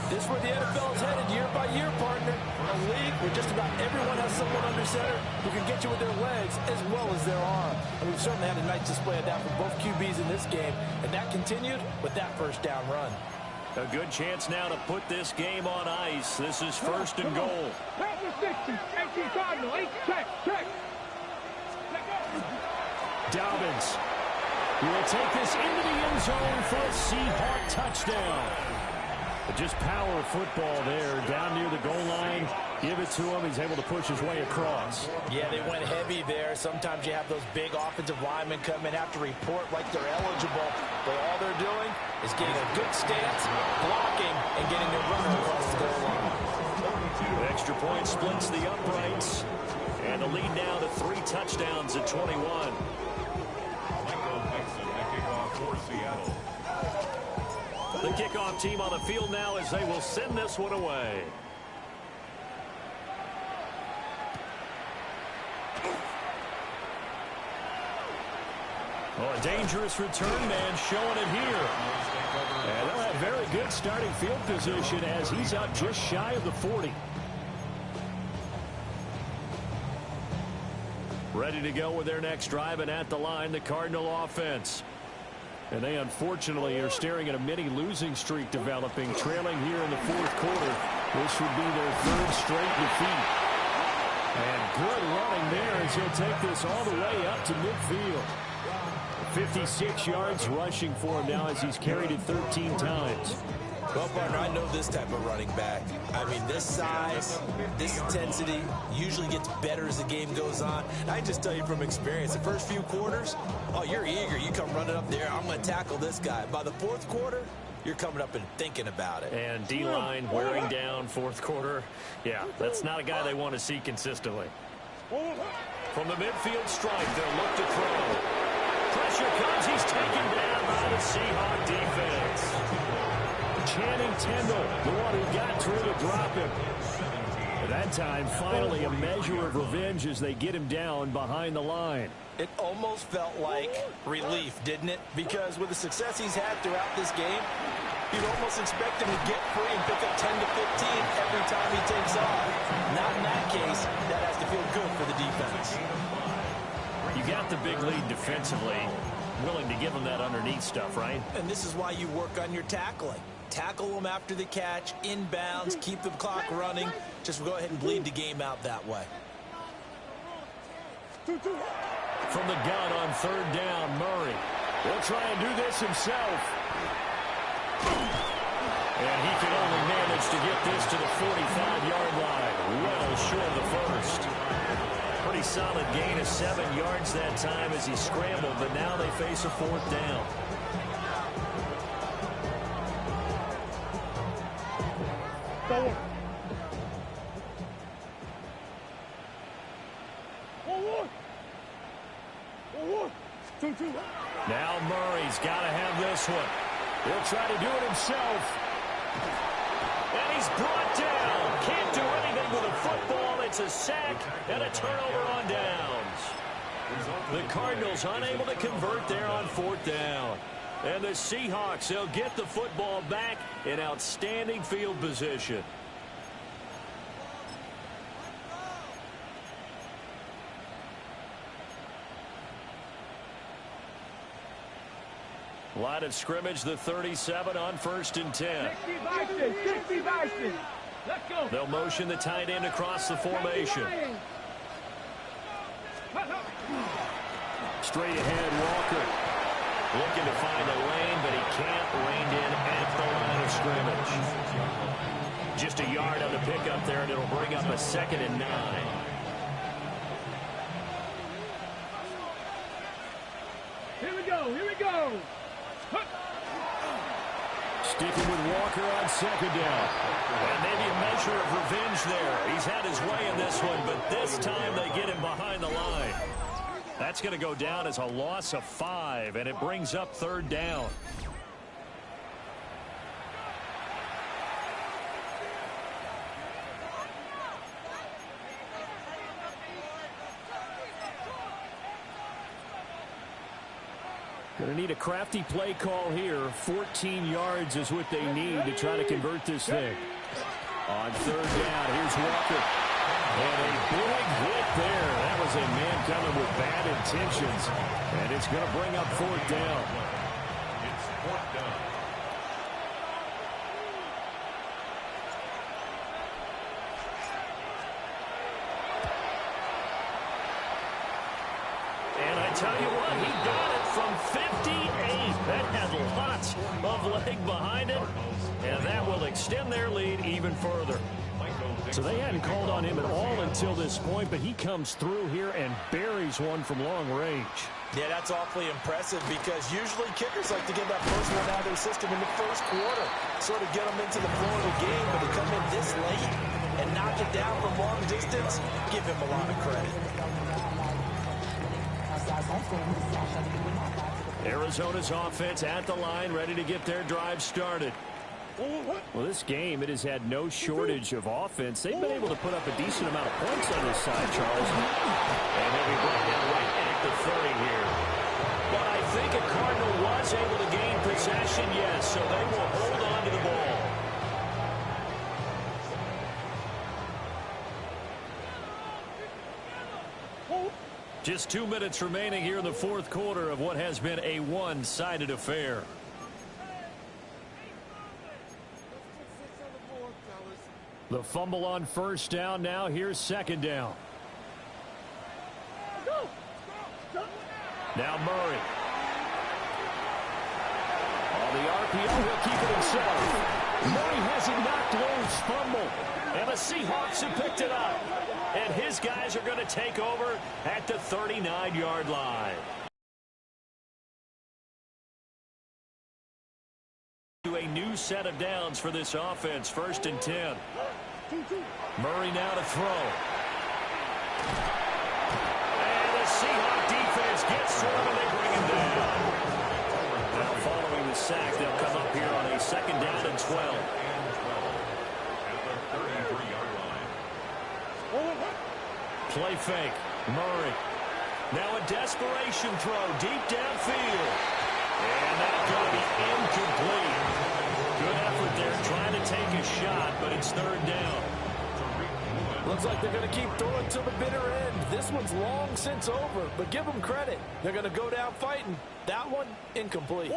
Speaker 6: This is where the NFL is headed year by year, partner. A league where just about everyone has someone under center who can get you with their legs as well as their arm. And we've certainly had a nice display of that from both QBs in this game. And that continued with that first down run.
Speaker 3: A good chance now to put this game on ice. This is 1st and goal.
Speaker 5: Pass the 60, 18 Cardinal, 8, check.
Speaker 3: Dobbins. He will take this into the end zone for a Seahawk touchdown. Just power football there, down near the goal line. Give it to him. He's able to push his way across.
Speaker 6: Yeah, they went heavy there. Sometimes you have those big offensive linemen come in, have to report like they're eligible. But all they're doing is getting a good stance, blocking, and getting their runner across the goal line.
Speaker 3: The extra point splits the uprights. And the lead now to 3 touchdowns at 21. The kickoff team on the field now as they will send this one away. Oh, a dangerous return man showing it here. And they'll have very good starting field position as he's up just shy of the 40. Ready to go with their next drive, and at the line, the Cardinal offense. And they unfortunately are staring at a mini losing streak developing, trailing here in the 4th quarter. This would be their 3rd straight defeat. And good running there as he'll take this all the way up to midfield. 56 yards rushing for him now as he's carried it 13 times.
Speaker 6: Well, partner, I know this type of running back. I mean, this size, this intensity usually gets better as the game goes on. And I just tell you from experience, the first few quarters, oh, you're eager. You come running up there, I'm going to tackle this guy. By the 4th quarter, you're coming up and thinking about it.
Speaker 3: And D-line wearing down 4th quarter. Yeah, that's not a guy they want to see consistently. From the midfield strike, they'll look to throw. Pressure comes. He's taken down by the Seahawk defense. Channing Tindall, the one who got through to drop him. At that time, finally a measure of revenge as they get him down behind the line.
Speaker 6: It almost felt like relief, didn't it? Because with the success he's had throughout this game, you'd almost expect him to get free and pick up 10 to 15 every time he takes off. Not in that case. That has to feel good for the defense.
Speaker 3: You got the big lead defensively, willing to give him that underneath stuff, right?
Speaker 6: And this is why you work on your tackling. Tackle them after the catch, inbounds, keep the clock running. Just go ahead and bleed the game out that way.
Speaker 3: From the gun on 3rd down, Murray will try and do this himself. And he can only manage to get this to the 45-yard line. Well short of the first. Pretty solid gain of 7 yards that time as he scrambled, but now they face a 4th down. Now Murray's got to have this one. He'll try to do it himself. And he's brought down. Can't do anything with a football. It's a sack and a turnover on downs. The Cardinals unable to convert there on 4th down. And the Seahawks, they'll get the football back in outstanding field position. Line of scrimmage, the 37 on 1st and 10.
Speaker 5: 60 Boston. Let's go.
Speaker 3: They'll motion the tight end across the formation. Straight ahead, Walker. Looking to find a lane, but he can't. Reined in at the line of scrimmage. Just a yard on the pickup there, and it'll bring up a 2nd and 9.
Speaker 5: Here we go. Here we go.
Speaker 3: Sticking with Walker on 2nd down. And maybe a measure of revenge there. He's had his way in this one, but this time they get him behind the line. That's going to go down as a loss of 5, and it brings up 3rd down. Going to need a crafty play call here. 14 yards is what they need to try to convert this thing. On 3rd down, here's Walker. And a big hit there. That was a man coming with bad intentions. And it's going to bring up 4th down.
Speaker 4: It's 4th down.
Speaker 3: And I tell you what, he got it from 58. That had lots of leg behind it. And that will extend their lead even further. So they hadn't called on him at all until this point, but he comes through here and buries one from long range.
Speaker 6: Yeah, that's awfully impressive because usually kickers like to get that first one out of their system in the first quarter, sort of get them into the flow of the game, but to come in this late and knock it down from long distance, give him a lot of credit.
Speaker 3: Arizona's offense at the line, ready to get their drive started. Well, this game, it has had no shortage of offense. They've been able to put up a decent amount of points on this side, Charles. And they'll be brought down right at the 30 here. But I think a Cardinal was able to gain possession, yes, so they will hold on to the ball. Just 2 minutes remaining here in the 4th quarter of what has been a one-sided affair. The fumble on 1st down. Now here's 2nd down. Now Murray. On the RPO, he'll keep it himself. Murray has it knocked loose. Fumble. And the Seahawks have picked it up. And his guys are going to take over at the 39-yard line. To a new set of downs for this offense. 1st and 10. Murray now to throw. And the Seahawk defense gets to him and they bring him down. Now following the sack, they'll come up here on a 2nd down and 12. Play fake. Murray. Now a desperation throw deep downfield. And that's going to be incomplete. Good effort there trying to take a shot, but it's 3rd down.
Speaker 7: Looks like they're going to keep throwing to the bitter end. This one's long since over, but give them credit. They're going to go down fighting. That one, incomplete.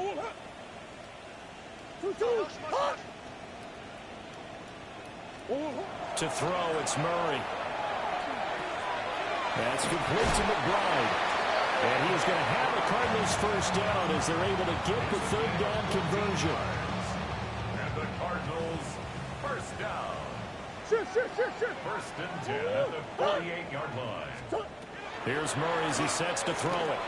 Speaker 3: To throw, it's Murray. That's complete to McBride. And he is going to have the Cardinals 1st down as they're able to get the 3rd down conversion.
Speaker 4: First down.
Speaker 5: Shoot.
Speaker 4: First and 10 at the 48-yard line.
Speaker 3: Here's Murray as he sets to throw it.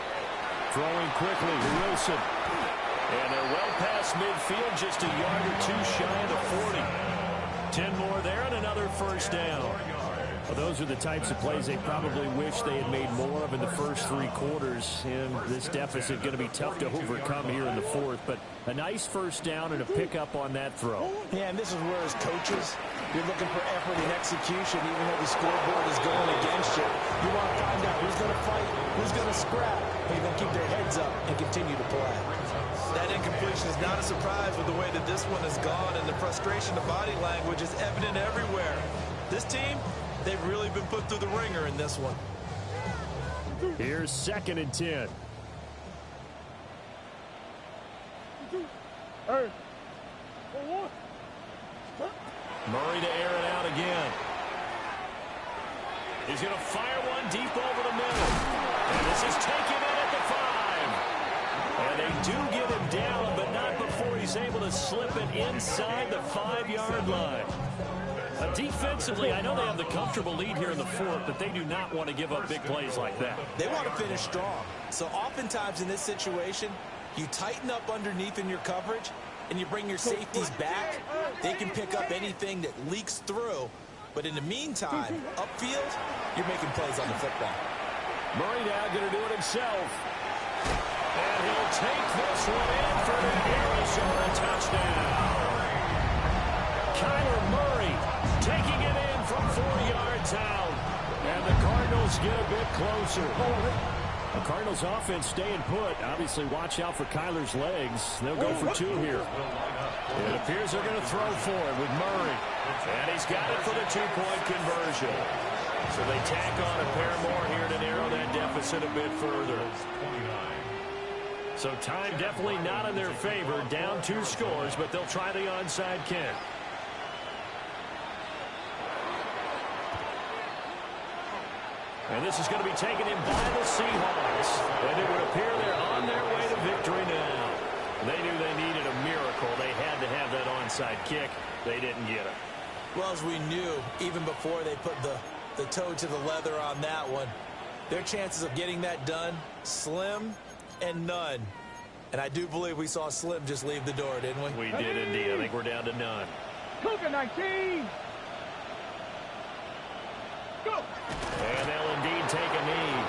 Speaker 3: Throwing quickly to Wilson. And they're well past midfield, just a yard or two shy of the 40. 10 more there and another first down. Well, those are the types of plays they probably wish they had made more of in the first 3 quarters. And this deficit going to be tough to overcome here in the fourth. But a nice first down and a pickup on that throw.
Speaker 7: Yeah, and this is where as coaches, you're looking for effort and execution, even though the scoreboard is going against you. You want to find out who's going to fight, who's going to scrap, and you're going to keep their heads up and continue to play.
Speaker 6: That incompletion is not a surprise with the way that this one has gone, and the frustration of body language is evident everywhere. This team, they've really been put through the ringer in this one.
Speaker 3: Here's 2nd and 10. Murray to air it out again. He's going to fire one deep over the middle. And this is taken in at the 5. And they do get him down, but not before he's able to slip it inside the 5-yard line. Defensively, I know they have the comfortable lead here in the fourth, but they do not want to give up big plays like that.
Speaker 6: They want to finish strong. So oftentimes in this situation, you tighten up underneath in your coverage, and you bring your safeties back. They can pick up anything that leaks through. But in the meantime, upfield, you're making plays on the football.
Speaker 3: Murray now going to do it himself. And he'll take this one in for the Arizona touchdown. Kyler Murray taking it in from 4 yards out. And the Cardinals get a bit closer. The Cardinals offense staying put. Obviously, watch out for Kyler's legs. They'll go for 2 here. It appears they're going to throw for it with Murray. And he's got it for the 2-point conversion. So they tack on a pair more here to narrow that deficit a bit further. So time definitely not in their favor. Down 2 scores, but they'll try the onside kick. And this is going to be taken in by the Seahawks. And it would appear they're on their way to victory now. They knew they needed a miracle. They had to have that onside kick. They didn't get it.
Speaker 6: Well, as we knew, even before they put the toe to the leather on that one, their chances of getting that done, slim and none. And I do believe we saw Slim just leave the door, didn't we?
Speaker 3: We did indeed. I think we're down to none.
Speaker 5: Cougar 19. Go.
Speaker 3: And they'll indeed take a knee.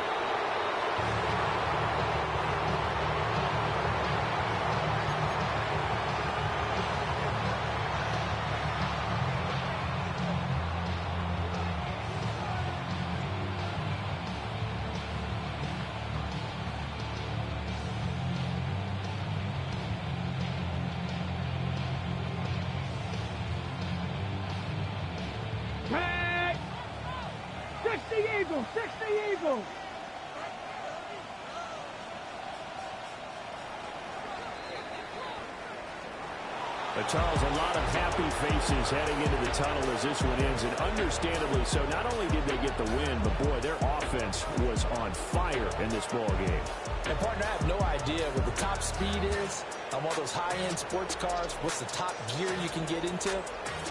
Speaker 5: Tag. 60 Eagles. 60 Eagles.
Speaker 3: But Charles, a lot of happy faces heading into the tunnel as this one ends, and understandably so. Not only did they get the win, but boy, their offense was on fire in this ball game.
Speaker 7: And partner, I have no idea what the top speed is on one of those high-end sports cars. What's the top gear you can get into?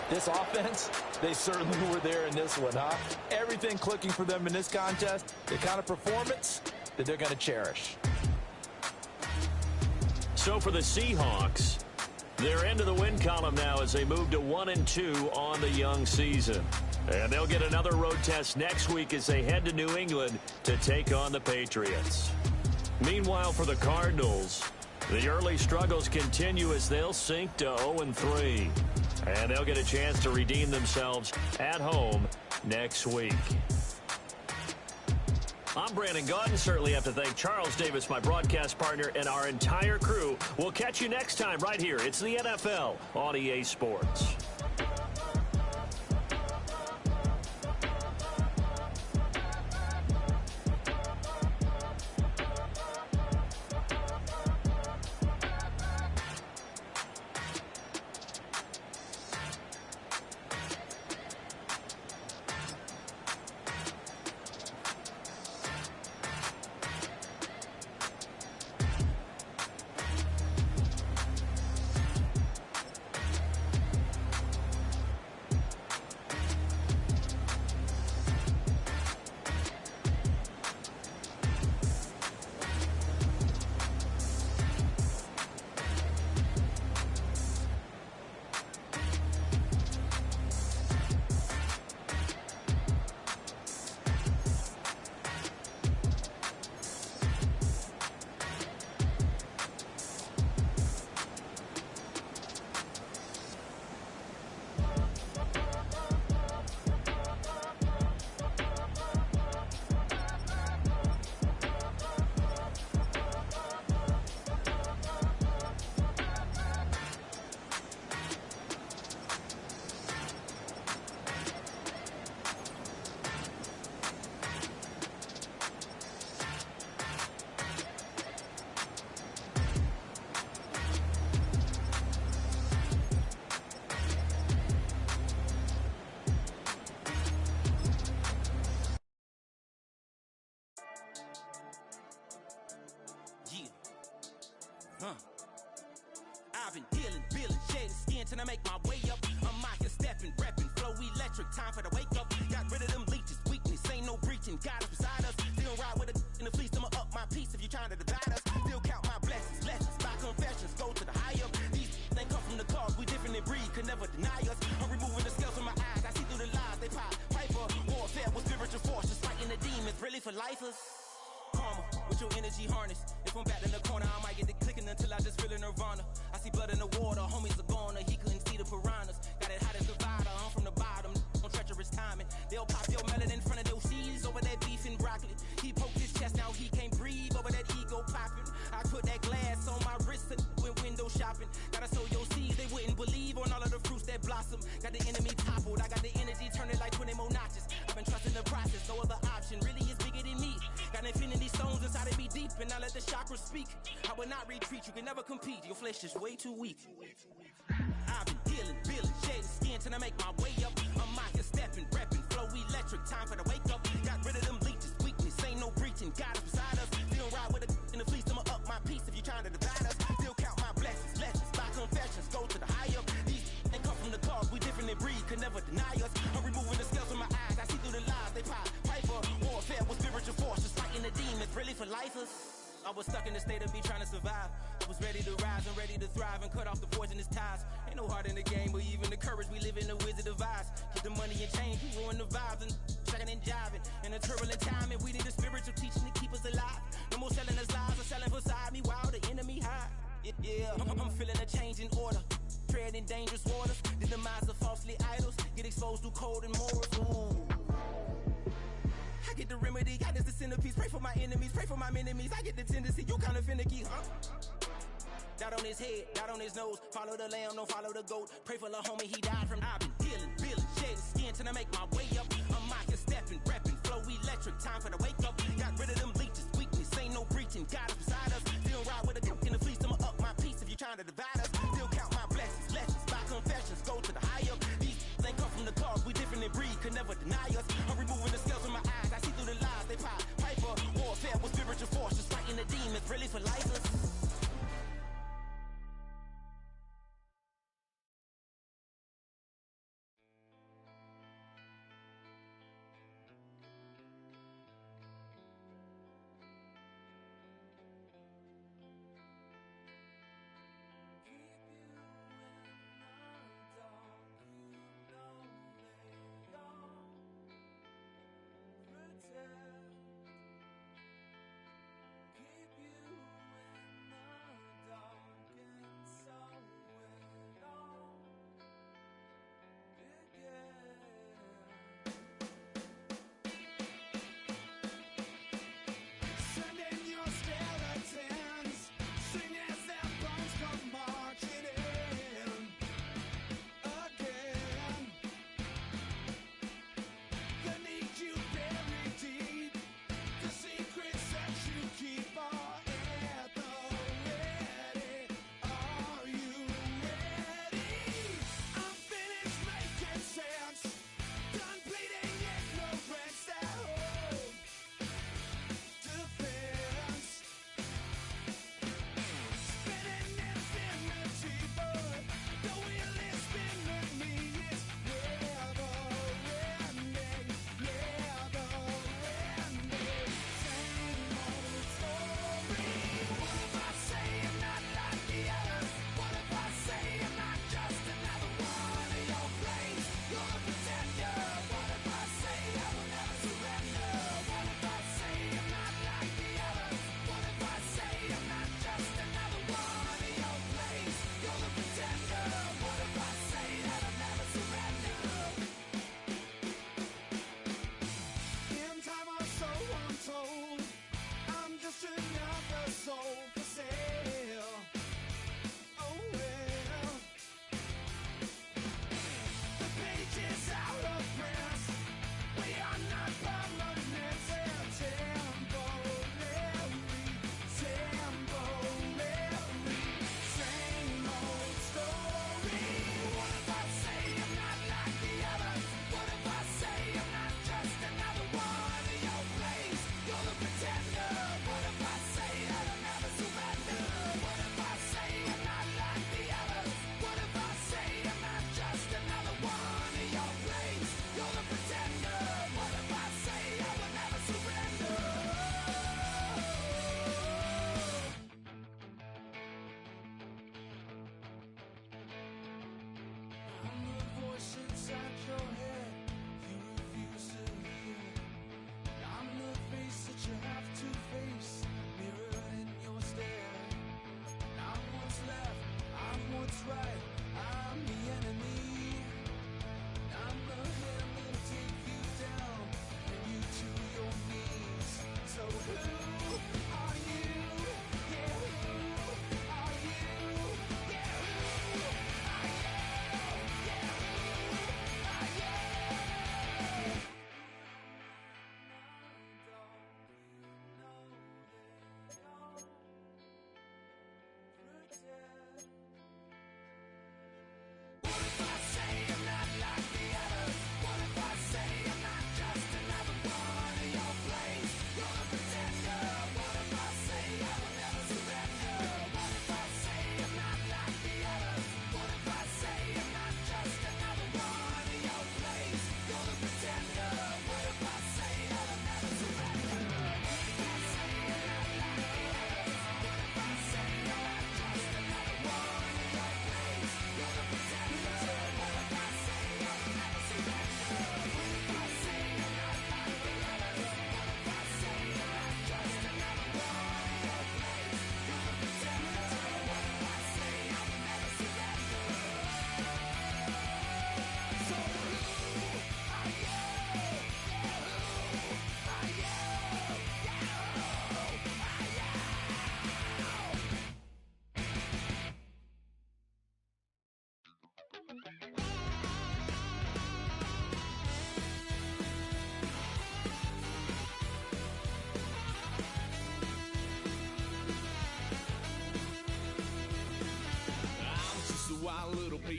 Speaker 7: This offense, they certainly were there in this one, huh? Everything clicking for them in this contest, the kind of performance that they're going to cherish.
Speaker 3: So for the Seahawks, they're into the win column now as they move to 1-2 on the young season. And they'll get another road test next week as they head to New England to take on the Patriots. Meanwhile, for the Cardinals, the early struggles continue as they'll sink to 0-3. And they'll get a chance to redeem themselves at home next week. I'm Brandon Gaudin. Certainly have to thank Charles Davis, my broadcast partner, and our entire crew. We'll catch you next time right here. It's the NFL on EA Sports.
Speaker 8: I've been dealing, shedding skin till I make my way up. I'm out here stepping, repping, flow electric, time for the wake up. Got rid of them leeches, weakness, ain't no breaching. God is beside us, still ride with a in the fleece. I'ma up my piece if you're trying to divide us. Still count my blessings, lessons, my confessions, go to the high up. These they come from the cause, we different in breed, could never deny us. I'm removing the scales from my eyes, I see through the lies, they pop. Piper, warfare with spiritual forces, fighting the demons, really for lifers. Karma, with your energy harness. If I'm back in the corner, I might get the clicking until I just feel a nirvana. I see blood in the water, homies are gone, he couldn't see the piranhas. Got it hot as Nevada, I'm from the bottom, on treacherous timing. They'll pop your melon in front of those seeds over that beef and broccoli. He poked his chest, now he can't breathe over that ego popping. I put that glass on my wrist and went window shopping. Gotta sow your seeds, they wouldn't believe on all of the fruits that blossom. Got the enemy toppled, I got the energy turning like 20 more notches. I've been trusting the process, no other option really is bigger than me. Got infinity stones inside of me deep, and I let the chakras speak. I will not retreat, you can never compete, your flesh is way too weak. I've been dealing, shedding skin till I make my way up. I'm out here stepping, repping, flow electric, time for the wake up. Got rid of them leeches, weakness, ain't no breaching, God is beside us. Still ride with a in the fleece, I'ma up my piece if you're trying to divide us. Still count my blessings, lessons, my confessions, go to the high up. These they come from the cause, we different in breed, could never deny us. I'm removing the scales from my eyes, I see through the lies, they pop. Piper, warfare with spiritual forces, fighting the demons, really for lifers. I was stuck in the state of me trying to survive. I was ready to rise and ready to thrive and cut off the poisonous ties. Ain't no heart in the game, but even the courage we live in the Wizard of Oz. Get the money and change, we ruin the vibes and checking and jiving. In a turbulent time, and we need a spiritual teaching to keep us alive. No more selling us lies or selling beside me while the enemy hide. Yeah, I'm feeling a change in order. Treading dangerous waters, the demise of falsely idols. Get exposed through code and morals. Ooh. I get the remedy, God is the centerpiece. Pray for my enemies, pray for my enemies. I get the tendency, you kinda finicky, huh? Dot on his head, dot on his nose. Follow the lamb, don't follow the goat. Pray for the homie, he died from. I've been dealing, shedding skin till I make my way up. I'm out here stepping, repping, flow electric, time for the wake up. Got rid of them leeches, weakness, ain't no breaching. God is beside us, still ride with a cook in the fleece. I'ma up my piece if you're trying to divide us. Still count my blessings, lessons, my confessions, go to the high up. These they come from the cause, we different in breed, could never deny us. I'm removing the scales from my eyes, I see through the lies, they pop. Piper, warfare with spiritual forces, fighting the demons, really for lifers.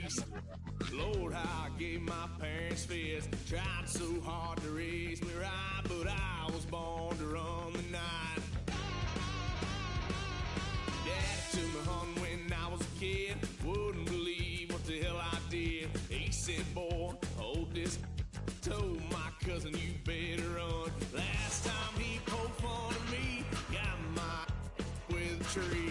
Speaker 9: east. Lord, how I gave my parents fist. Tried so hard to raise me right, but I was born to run the night. Dad took me home when I was a kid. Wouldn't believe what the hell I did. He said, boy, hold this. Told my cousin, you better run. Last time he poked fun of me, got my with a tree.